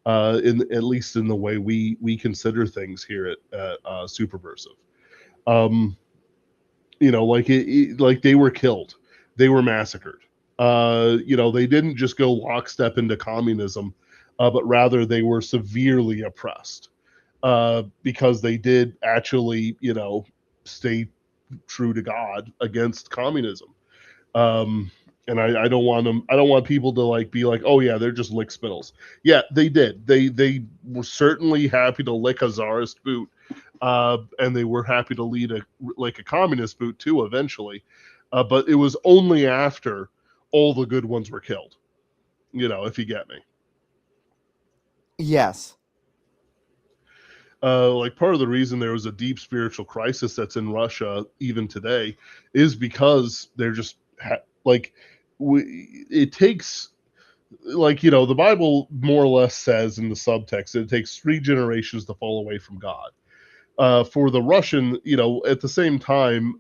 in at least in the way we consider things here at Superversive. Um, like they were killed, they were massacred. They didn't just go lockstep into communism, but rather they were severely oppressed because they did actually, stay true to God against communism. Um, and I don't want them. I don't want people to like be like, oh yeah, they're just lick spittles. Yeah, they did. They were certainly happy to lick a czarist boot, and they were happy to lead a communist boot too eventually. But it was only after all the good ones were killed. If you get me. Yes. Like part of the reason there was a deep spiritual crisis that's in Russia even today is because they're just it takes, the Bible more or less says in the subtext that it takes 3 generations to fall away from God. For the Russian, at the same time,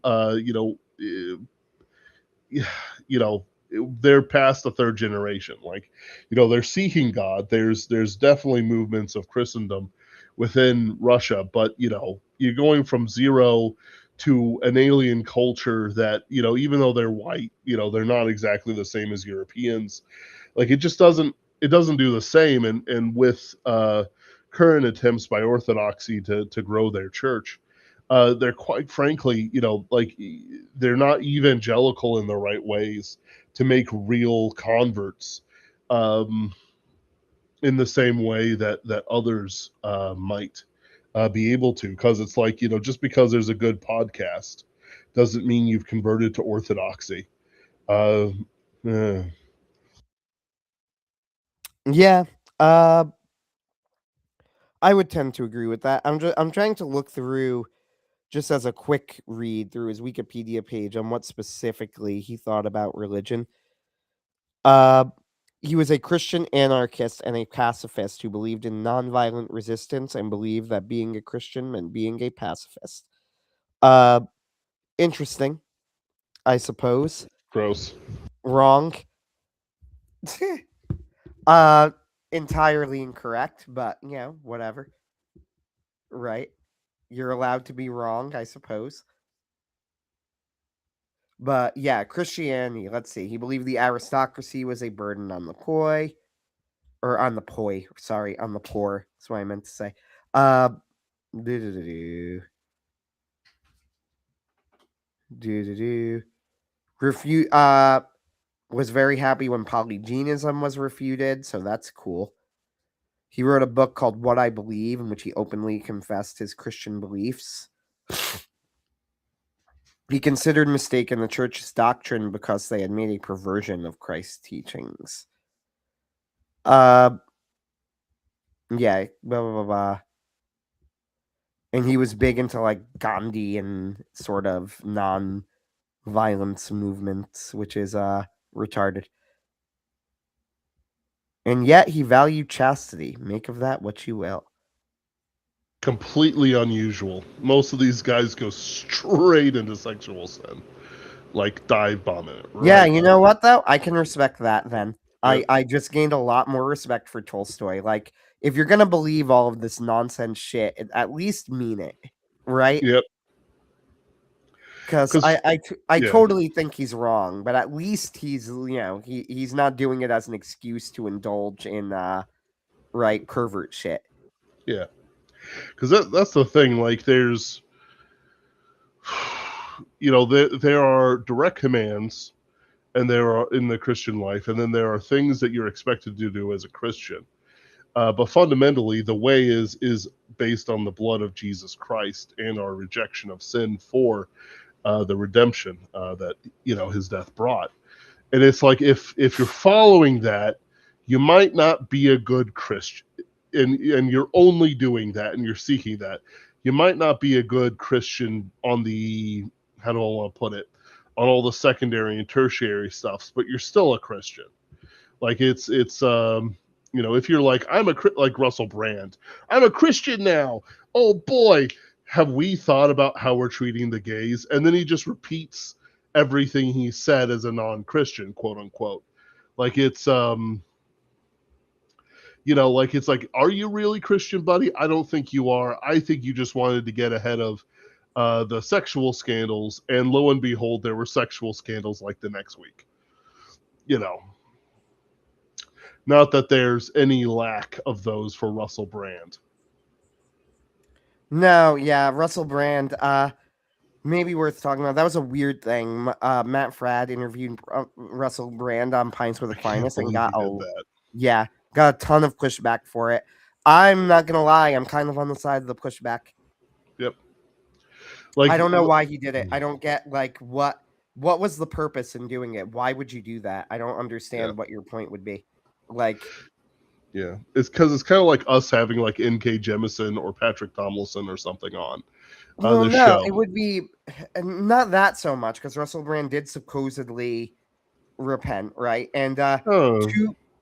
they're past the 3rd generation. Like, they're seeking God. There's definitely movements of Christendom within Russia, but you're going from zero to an alien culture that, even though they're white, they're not exactly the same as Europeans. Like it doesn't do the same. And with current attempts by Orthodoxy to grow their church, they're quite frankly, like they're not evangelical in the right ways to make real converts, in the same way that others might be able to. Because it's like, just because there's a good podcast doesn't mean you've converted to Orthodoxy. Uh, eh. Yeah. I would tend to agree with that. I'm trying to look through, just as a quick read through his Wikipedia page, on what specifically he thought about religion. Uh, he was a Christian anarchist and a pacifist who believed in nonviolent resistance and believed that being a Christian meant being a pacifist. Uh, Interesting, I suppose. Gross. Wrong. uh, Entirely incorrect, but whatever. Right. You're allowed to be wrong, I suppose. But yeah, Christianity, let's see. He believed the aristocracy was a burden on the poor. Or on the poi, sorry, on the poor. That's what I meant to say. Uh, do-do-do-do. Do-do-do. Was very happy when polygenism was refuted, so that's cool. He wrote a book called What I Believe, in which he openly confessed his Christian beliefs. He considered mistaken the church's doctrine because they had made a perversion of Christ's teachings. Yeah, blah, blah, blah, blah. And he was big into like Gandhi and sort of non-violence movements, which is retarded. And yet he valued chastity. Make of that what you will. Completely unusual. Most of these guys go straight into sexual sin, like dive bombing it. Right. Yeah, you know what though? I can respect that then. Yep. I just gained a lot more respect for Tolstoy. Like, if you're gonna believe all of this nonsense shit, at least mean it, right? Yep. Because Because I yeah, totally think he's wrong, but at least he's he's not doing it as an excuse to indulge in right pervert shit. yeah. Because that's the thing. Like, there's, there are direct commands, and there are in the Christian life, and then there are things that you're expected to do as a Christian. But fundamentally, the way is based on the blood of Jesus Christ and our rejection of sin for the redemption that his death brought. And it's like, if you're following that, you might not be a good Christian, and you're only doing that and you're seeking that. You might not be a good Christian on the, how do I want to put it? on all the secondary and tertiary stuffs, but you're still a Christian. Like it's if you're like like Russell Brand, I'm a Christian now. Oh boy, have we thought about how we're treating the gays? And then he just repeats everything he said as a non-Christian, quote unquote. Like it's like it's like, are you really Christian, buddy? I don't think you are. I think you just wanted to get ahead of the sexual scandals, and lo and behold, there were sexual scandals like the next week. Not that there's any lack of those for Russell Brand. No, yeah, Russell Brand, maybe worth talking about. That was a weird thing. Matt Fradd interviewed Russell Brand on Pints with Aquinas and got got a ton of pushback for it. I'm not gonna lie, I'm kind of on the side of the pushback. Yep. Like, I don't know why he did it. I don't get like what was the purpose in doing it? Why would you do that? I don't understand what your point would be. Like, yeah, it's because it's kind of like us having like N.K. Jemisin or Patrick Tomlinson or something on the show. It would be not that so much because Russell Brand did supposedly repent, right? And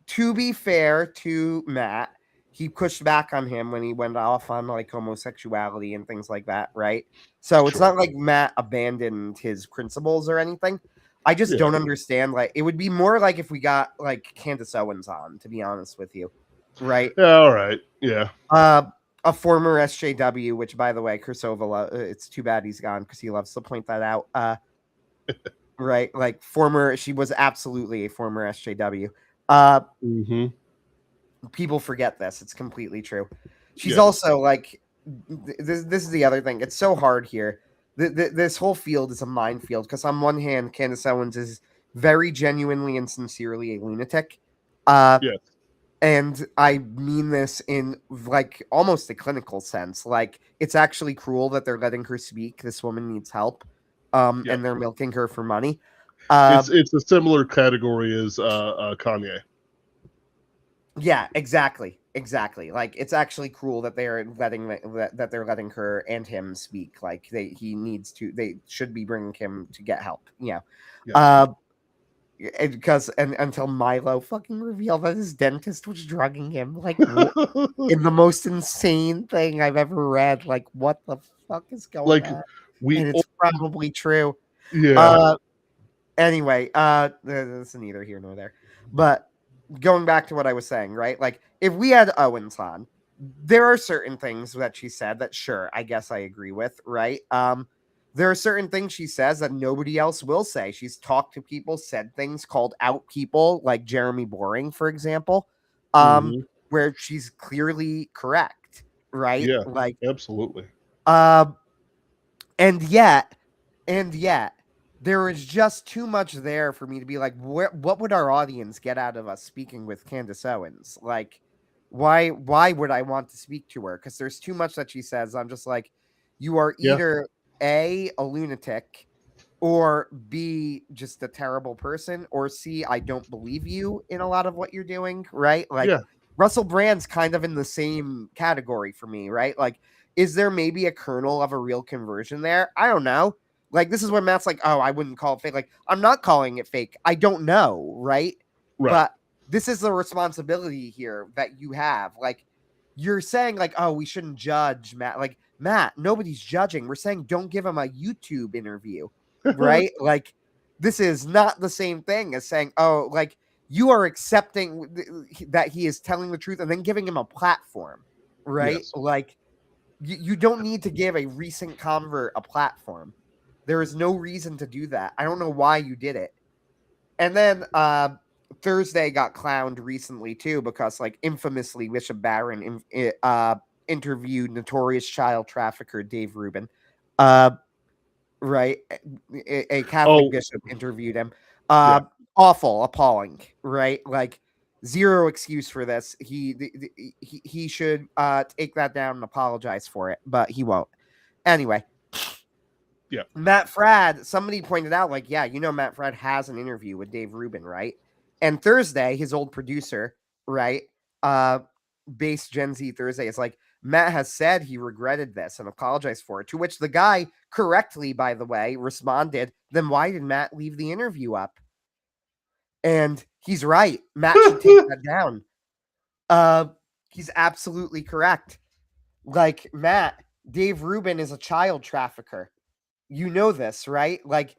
to be fair to Matt, he pushed back on him when he went off on like homosexuality and things like that, right? So it's not like Matt abandoned his principles or anything. I just don't understand. Like, it would be more like if we got like Candace Owens on, to be honest with you, right? Yeah, all right, yeah. A former SJW, which by the way, Cirsova, it's too bad he's gone because he loves to point that out. Right, like she was absolutely a former SJW. People forget this. It's completely true. She's also like, this is the other thing. It's so hard here. This whole field is a minefield because on one hand, Candace Owens is very genuinely and sincerely a lunatic. And I mean this in like almost a clinical sense. Like, it's actually cruel that they're letting her speak. This woman needs help. And they're milking her for money. It's a similar category as Kanye. Yeah, exactly. Like, it's actually cruel that they're letting her and him speak. Like, they should be bringing him to get help. Because until Milo fucking revealed that his dentist was drugging him, like, in the most insane thing I've ever read. Like, what the fuck is going on? And it's probably true. Yeah. Anyway, this is neither here nor there. But going back to what I was saying, right? Like, if we had Owens on, there are certain things that she said that, sure, I guess I agree with, right? There are certain things she says that nobody else will say. She's talked to people, said things, called out people, like Jeremy Boring, for example, where she's clearly correct, right? Yeah, like, absolutely. And yet, there is just too much there for me to be like, what would our audience get out of us speaking with Candace Owens? Like, why would I want to speak to her? Because there's too much that she says. I'm just like, you are either A, a lunatic, or B, just a terrible person, or C, I don't believe you in a lot of what you're doing, right? Like, Russell Brand's kind of in the same category for me, right? Like, is there maybe a kernel of a real conversion there? I don't know. Like, this is where Matt's like, oh, I wouldn't call it fake. Like, I'm not calling it fake. I don't know, right? But this is the responsibility here that you have. Like, you're saying, like, oh, we shouldn't judge Matt. Like, Matt, nobody's judging. We're saying don't give him a YouTube interview, right? Like, this is not the same thing as saying, oh, like, you are accepting that he is telling the truth and then giving him a platform, right? Like, you don't need to give a recent convert a platform. There is no reason to do that. I don't know why you did it. And then Thursday got clowned recently too, because like infamously Bishop Barron interviewed notorious child trafficker Dave Rubin. Right, a Catholic bishop interviewed him. Awful, appalling, right? Like, zero excuse for this. He should take that down and apologize for it, but he won't. Anyway. Matt Fradd, somebody pointed out, like, Matt Fradd has an interview with Dave Rubin, right? And Thursday, his old producer, right, base Gen Z Thursday. It's like, Matt has said he regretted this and apologized for it. To which the guy correctly, by the way, responded, then why did Matt leave the interview up? And he's right. Matt should take that down. He's absolutely correct. Like, Matt, Dave Rubin is a child trafficker. You know this, right? Like,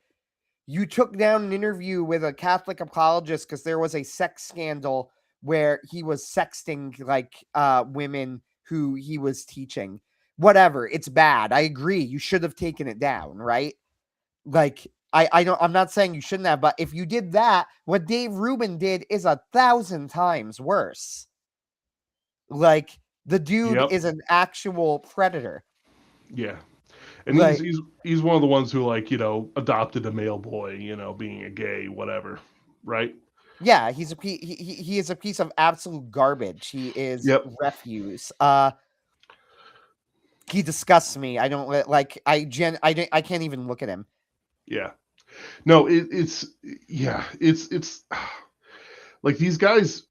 you took down an interview with a Catholic apologist because there was a sex scandal where he was sexting like women who he was teaching. Whatever, it's bad. I agree. You should have taken it down, right? Like, I'm not saying you shouldn't have, but if you did that, what Dave Rubin did is 1,000 times worse. Like, the dude is an actual predator. Yeah. And Like, he's one of the ones who, like, adopted a male boy, being a gay, whatever, right? yeah, he is a piece of absolute garbage. He is refuse. He disgusts me. I don't like. I can't even look at him. Yeah. No, it's like these guys.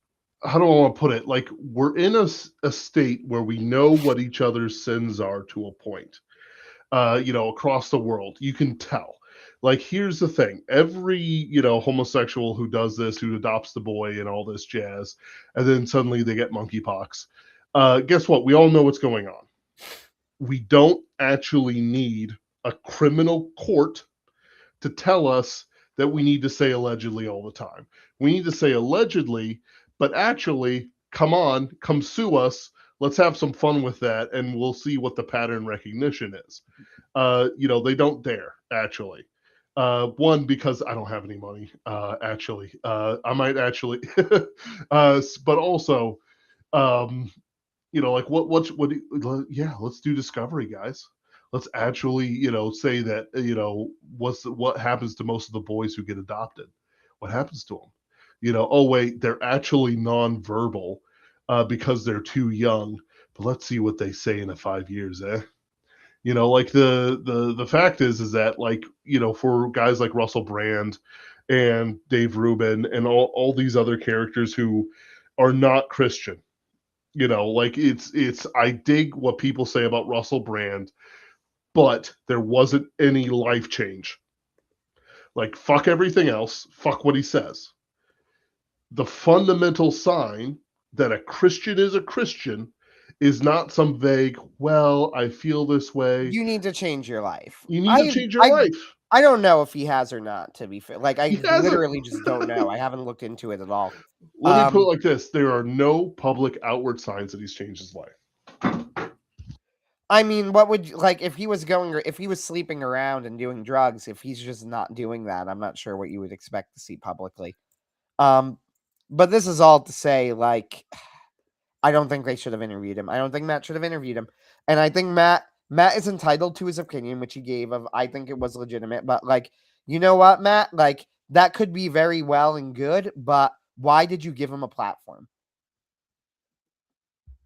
How do I want to put it? Like, we're in a state where we know what each other's sins are to a point. Across the world, you can tell. Like, here's the thing: every homosexual who does this, who adopts the boy and all this jazz, and then suddenly they get monkeypox. Guess what? We all know what's going on. We don't actually need a criminal court to tell us that we need to say allegedly all the time. We need to say allegedly, but actually, come sue us. Let's have some fun with that, and we'll see what the pattern recognition is. They don't dare, actually. One, because I don't have any money, actually. I might actually, but also, like, let's do discovery, guys. Let's actually, say that, what happens to most of the boys who get adopted? What happens to them? Oh, wait, they're actually nonverbal because they're too young. But let's see what they say in 5 years, eh? Like, the fact is that, like, for guys like Russell Brand and Dave Rubin and all these other characters who are not Christian, like, it's I dig what people say about Russell Brand, but there wasn't any life change. Like, fuck everything else, fuck what he says. The fundamental sign that a Christian is a Christian is not some vague, well, I feel this way. You need to change your life. You need to change your life. I don't know if he has or not, to be fair. Like, I literally just don't know. I haven't looked into it at all. Let me put it like this. There are no public outward signs that he's changed his life. I mean, what would, like, if he was sleeping around and doing drugs, if he's just not doing that, I'm not sure what you would expect to see publicly. But this is all to say, like, I don't think they should have interviewed him. I don't think Matt should have interviewed him. And I think Matt is entitled to his opinion, which he gave of, I think it was legitimate. But, like, you know what, Matt? Like, that could be very well and good, but why did you give him a platform?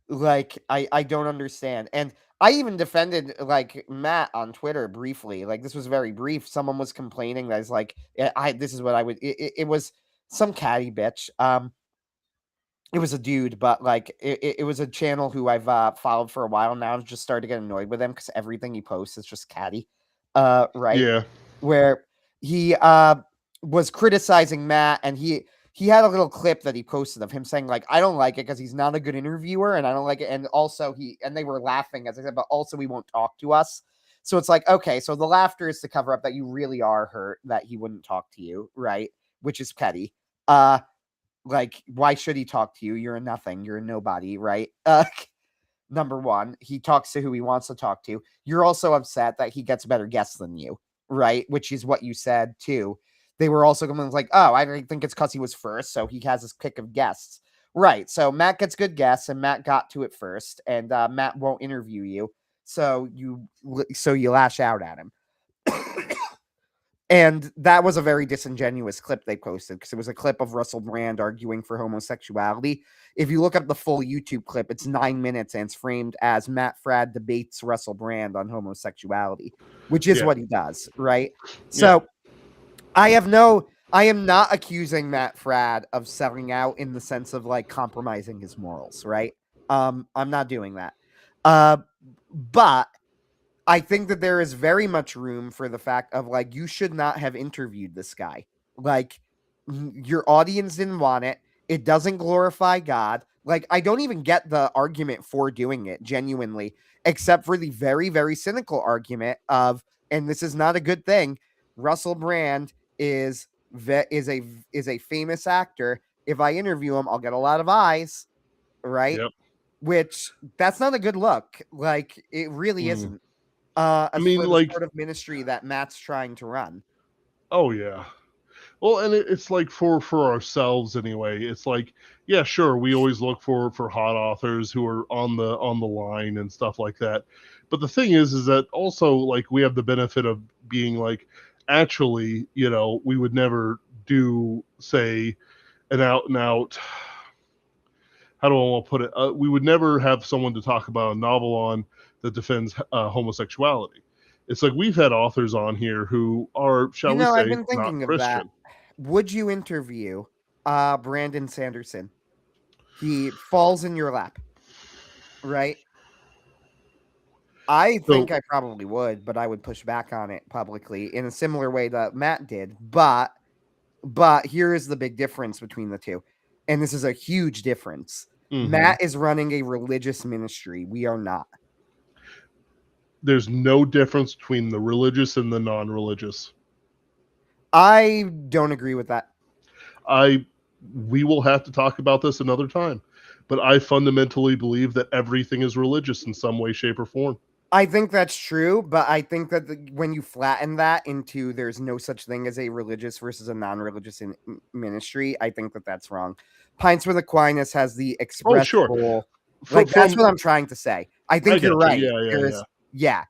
Like, I don't understand. And I even defended, like, Matt on Twitter briefly. Like, this was very brief. Someone was complaining that it's like, this is what I would, it was some catty bitch. It was a dude, but, like, it was a channel who I've followed for a while now. I've just started to get annoyed with him because everything he posts is just catty. Right? Yeah. Where he was criticizing Matt, and he had a little clip that he posted of him saying, like, I don't like it because he's not a good interviewer, and I don't like it. And also they were laughing, as I said, but also he won't talk to us. So it's like, okay, so the laughter is to cover up that you really are hurt that he wouldn't talk to you, right? Which is petty. Like, why should he talk to you? You're a nothing. You're a nobody, right? Number one, he talks to who he wants to talk to. You're also upset that he gets better guests than you, right? Which is what you said, too. They were also going like, oh, I think it's because he was first, so he has his pick of guests. Right, so Matt gets good guests, and Matt got to it first, and Matt won't interview you, so you lash out at him. And that was a very disingenuous clip they posted, because it was a clip of Russell Brand arguing for homosexuality. If you look up the full YouTube clip, it's 9 minutes, and it's framed as Matt Fradd debates Russell Brand on homosexuality, which is what he does, right? So I am not accusing Matt Fradd of selling out in the sense of, like, compromising his morals, right? I'm not doing that. But I think that there is very much room for the fact of like you should not have interviewed this guy. Like your audience didn't want it. It doesn't glorify God. Like I don't even get the argument for doing it genuinely, except for the very very cynical argument of, and this is not a good thing. Russell Brand is is a famous actor. If I interview him, I'll get a lot of eyes, right? Yep. Which that's not a good look. Like it really isn't. I mean, For the like, sort of ministry that Matt's trying to run. oh yeah. Well, and it's like for ourselves anyway. It's like, yeah, sure, we always look for hot authors who are on the line and stuff like that. But the thing is that also like we have the benefit of being like, actually, you know, we would never do say an out and out. How do I want to put it? We would never have someone to talk about a novel on that defends homosexuality. It's like we've had authors on here who are, shall we I've say, been not thinking of that. Christian. Would you interview Brandon Sanderson? He falls in your lap, right? I think I probably would, but I would push back on it publicly in a similar way that Matt did. But here is the big difference between the two. And this is a huge difference. Mm-hmm. Matt is running a religious ministry. We are not. There's no difference between the religious and the non-religious. I don't agree with that. We will have to talk about this another time, but I fundamentally believe that everything is religious in some way, shape, or form. I think that's true, but I think that when you flatten that into there's no such thing as a religious versus a non-religious ministry, I think that that's wrong. Pints with Aquinas has the express goal. Like that's what I'm trying to say. I think you're right. Yeah.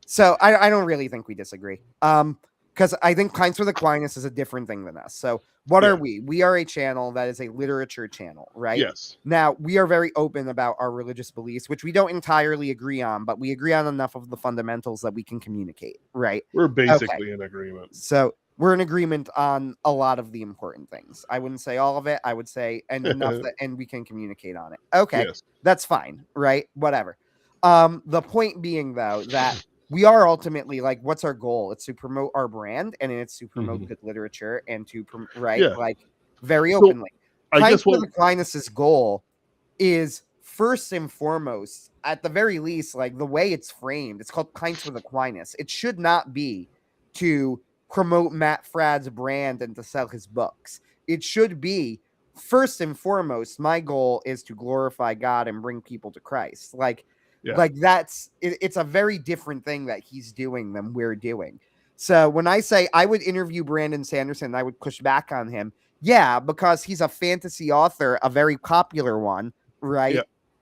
So I don't really think we disagree. Because I think Pints with Aquinas is a different thing than us. So what are we? We are a channel that is a literature channel, right? Yes. Now, we are very open about our religious beliefs, which we don't entirely agree on, but we agree on enough of the fundamentals that we can communicate, right? We're basically in agreement. So we're in agreement on a lot of the important things. I wouldn't say all of it. I would say, and enough that, and we can communicate on it. Okay, that's fine, right? Whatever. The point being, though, that we are ultimately like, what's our goal? It's to promote our brand, and it's to promote good literature and to like very openly. I guess what Aquinas' goal is first and foremost, at the very least, like the way it's framed, it's called Pints with Aquinas. It should not be to promote Matt Fradd's brand and to sell his books. It should be first and foremost, my goal is to glorify God and bring people to Christ. Like that's it's a very different thing that he's doing than we're doing. So when I say I would interview Brandon Sanderson, I would push back on him. Yeah, because he's a fantasy author, a very popular one, right?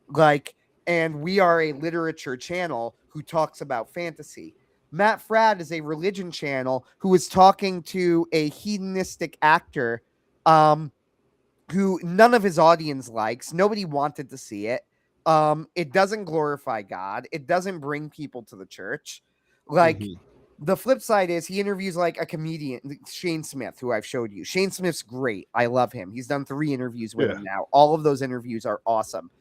Like, and we are a literature channel who talks about fantasy. Matt Fradd is a religion channel who is talking to a hedonistic actor who none of his audience likes. Nobody wanted to see it. It doesn't glorify God. It doesn't bring people to the church. Like, the flip side is he interviews like a comedian, Shane Smith, who I've showed you. Shane Smith's great. I love him. He's done 3 interviews with him now. All of those interviews are awesome.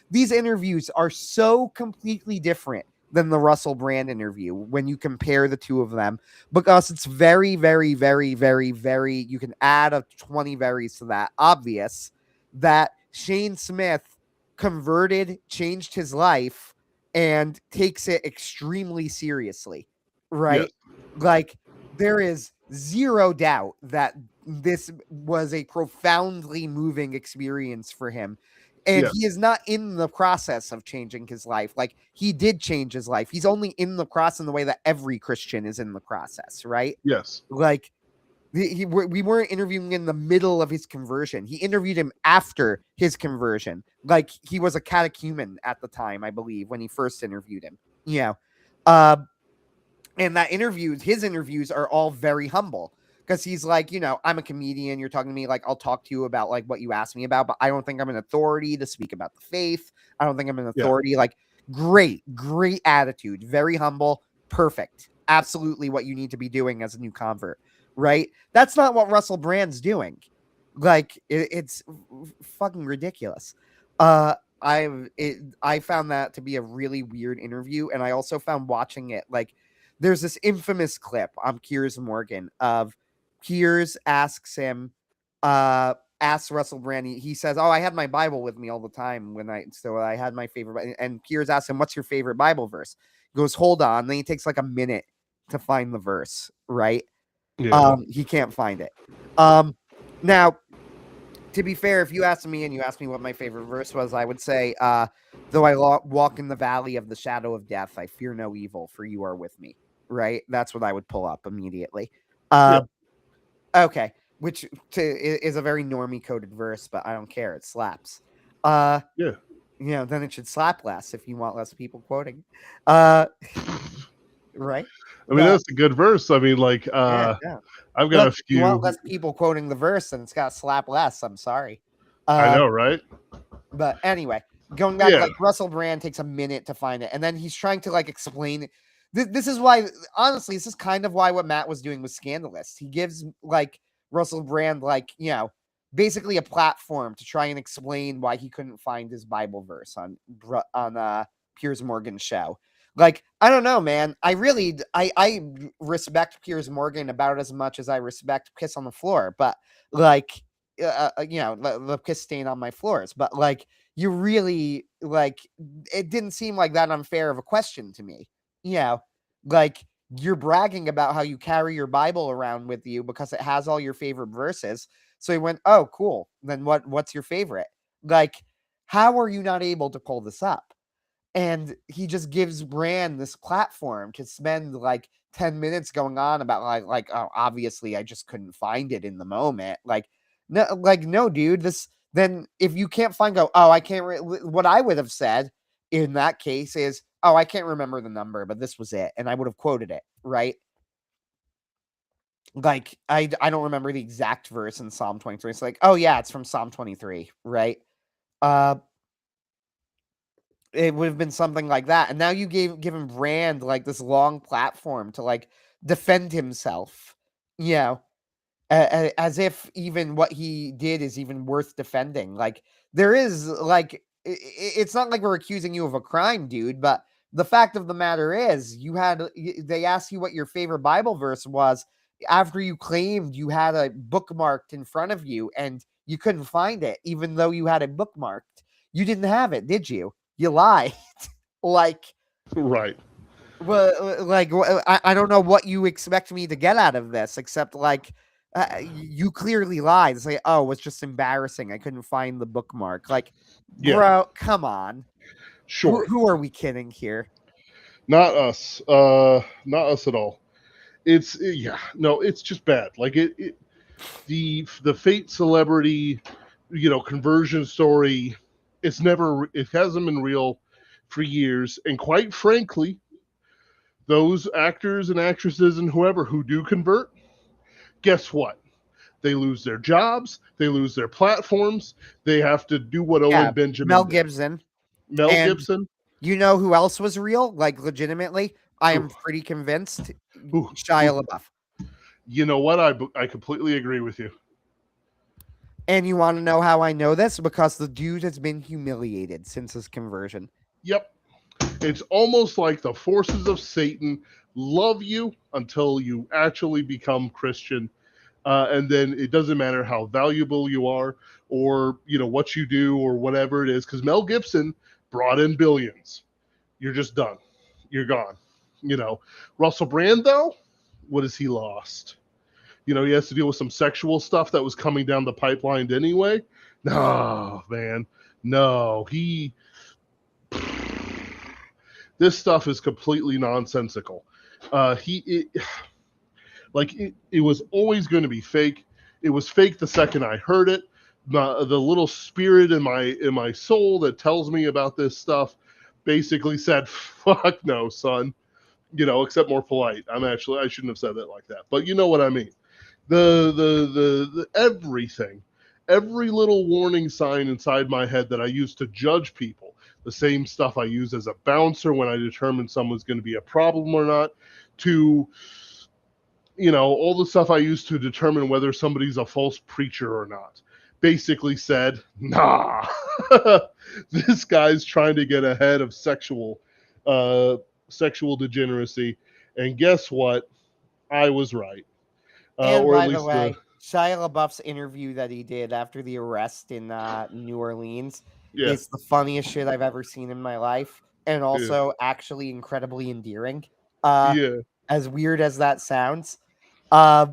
These interviews are so completely different than the Russell Brand interview when you compare the two of them, because it's very, very, very, very, very, you can add a 20 varies to that. Obvious that Shane Smith converted, changed his life, and takes it extremely seriously, right? Like, there is zero doubt that this was a profoundly moving experience for him. And he is not in the process of changing his life. Like, he did change his life. He's only in the process in the way that every Christian is in the process, right? Yes. Like, we weren't interviewing in the middle of his conversion. He interviewed him after his conversion. Like, he was a catechumen at the time, I believe, when he first interviewed him. You know, and his interviews are all very humble. Because he's like, I'm a comedian. You're talking to me. Like, I'll talk to you about like what you asked me about, but I don't think I'm an authority to speak about the faith. I don't think I'm an authority. Like, great attitude. Very humble. Perfect. Absolutely what you need to be doing as a new convert. Right? That's not what Russell Brand's doing. Like, it's fucking ridiculous. I found that to be a really weird interview, and I also found watching it like there's this infamous clip on Piers Morgan of Piers asks him, asks Russell Brand. He says, "Oh, I had my Bible with me all the time so I had my favorite." And Piers asks him, "What's your favorite Bible verse?" He goes, "Hold on." Then he takes like a minute to find the verse. Right? Yeah. He can't find it. Now, to be fair, if you asked me and you asked me what my favorite verse was, I would say, though I walk in the valley of the shadow of death, I fear no evil, for you are with me. Right? That's what I would pull up immediately. Okay, which is a very normie coded verse, but I don't care. It slaps. Yeah. Then it should slap less if you want less people quoting. Right? I mean, that's a good verse. I mean, like, Yeah. I've got Look, a if you want few. less people quoting the verse, and it's got to slap less. I'm sorry. I know, right? But anyway, going back, Yeah. like Russell Brand takes a minute to find it, and then he's trying to like explain it. This is why, honestly, this is kind of why what Matt was doing was scandalous. He gives like Russell Brand like basically a platform to try and explain why he couldn't find his Bible verse on Piers Morgan's show. Like, I don't know, man. I respect Piers Morgan about as much as I respect Kiss on the Floor, but like the piss stain on my floors. But like, you really like, it didn't seem like that unfair of a question to me. Like you're bragging about how you carry your Bible around with you because it has all your favorite verses. So he went, "Oh, cool. Then what's your favorite?" Like, how are you not able to pull this up? And he just gives Brand this platform to spend like 10 minutes going on about oh, obviously I just couldn't find it in the moment. No, dude, then if you can't find, I can't, what I would have said in that case is, "Oh, I can't remember the number, but this was it." And I would have quoted it, right? Like, I don't remember the exact verse in Psalm 23. It's like, "Oh yeah, it's from Psalm 23, right?" It would have been something like that. And now you given Brand like this long platform to like defend himself, you know, as if even what he did is even worth defending. Like, there is like, it's not like we're accusing you of a crime, dude, but the fact of the matter is they asked you what your favorite Bible verse was after you claimed you had a bookmarked in front of you and you couldn't find it, even though you had it bookmarked. You didn't have it, did you? You lied. Like, Right. well, like, I don't know what you expect me to get out of this, except like, you clearly lied. It's like, "Oh, it's just embarrassing. I couldn't find the bookmark." Like, Yeah. bro, come on. Sure. Who are we kidding here? Not us. Not us at all. It's no, it's just bad. Like the fate celebrity, conversion story. It hasn't been real for years, and quite frankly, those actors and actresses and whoever who do convert, guess what? They lose their jobs, they lose their platforms, they have to do what Owen Benjamin Mel did. Gibson. Mel And Gibson. you know who else was real? Like, legitimately, I am pretty convinced. Shia LaBeouf. You know what? I completely agree with you. And you want to know how I know this? Because the dude has been humiliated since his conversion. Yep. It's almost like the forces of Satan love you until you actually become Christian. And then it doesn't matter how valuable you are or, what you do or whatever it is. Because Mel Gibson brought in billions. You're just done. You're gone. Russell Brand, though, what has he lost? He has to deal with some sexual stuff that was coming down the pipeline anyway. No, man. No, this stuff is completely nonsensical. It was always going to be fake. It was fake the second I heard it. The little spirit in my soul that tells me about this stuff basically said, "Fuck no, son." Except more polite. I shouldn't have said it like that, but you know what I mean. The everything, every little warning sign inside my head that I use to judge people, the same stuff I use as a bouncer when I determine someone's going to be a problem or not, to all the stuff I use to determine whether somebody's a false preacher or not. basically said, nah, this guy's trying to get ahead of sexual degeneracy. And guess what? I was right. And Or at by the least the, way, Shia LaBeouf's interview that he did after the arrest in New Orleans yeah, is the funniest shit I've ever seen in my life, and yeah, also actually incredibly endearing. Uh, yeah. as weird as that sounds, uh,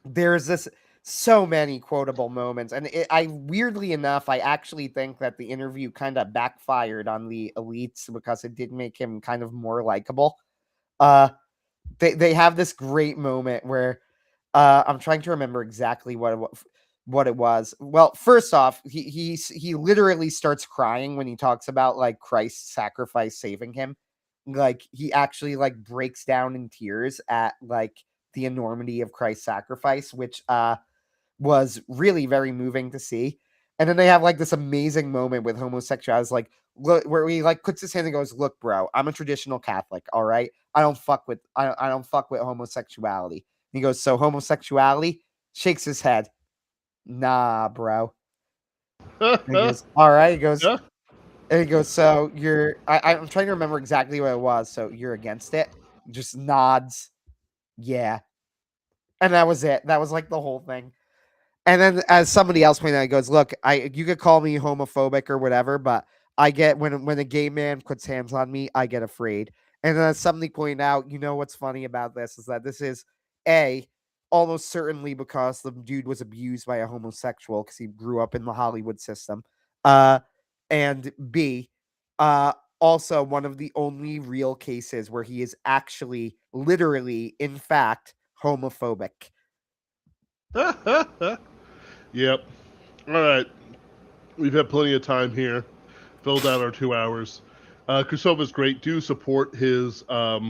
there's this so many quotable moments, and I weirdly enough, I actually think that the interview kind of backfired on the elites because it did make him kind of more likable. Uh, they have this great moment where I'm trying to remember exactly what it was. Well, first off, he literally starts crying when he talks about like Christ's sacrifice saving him. Like he actually like breaks down in tears at like the enormity of Christ's sacrifice, which was really very moving to see. And then they have like this amazing moment with homosexuality, like look, where he like puts his hand and goes, "Look, bro, I'm a traditional Catholic. All right, I don't fuck with homosexuality." And he goes, "So homosexuality?" Shakes his head, "Nah, bro." And he goes, "All right." He goes, Yeah. and he goes, "So you're?" I'm trying to remember exactly what it was. So you're against it? Just nods, yeah, and that was it. That was like the whole thing. And then as somebody else pointed out, he goes, "Look, you could call me homophobic or whatever, but I get when a gay man puts hands on me, I get afraid." And then as somebody pointed out, you know what's funny about this is that this is a almost certainly because the dude was abused by a homosexual because he grew up in the Hollywood system. Uh, and B, uh, also one of the only real cases where he is actually, literally, in fact, homophobic. Yep. All right. We've had plenty of time here. Filled out our 2 hours. Cirsova great. Do support his uh,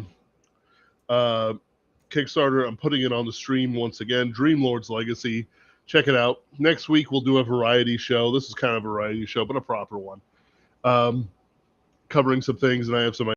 Kickstarter. I'm putting it on the stream once again. Dreamlord's Legacy. Check it out. Next week we'll do a variety show. This is kind of a variety show, but a proper one. Covering some things, and I have some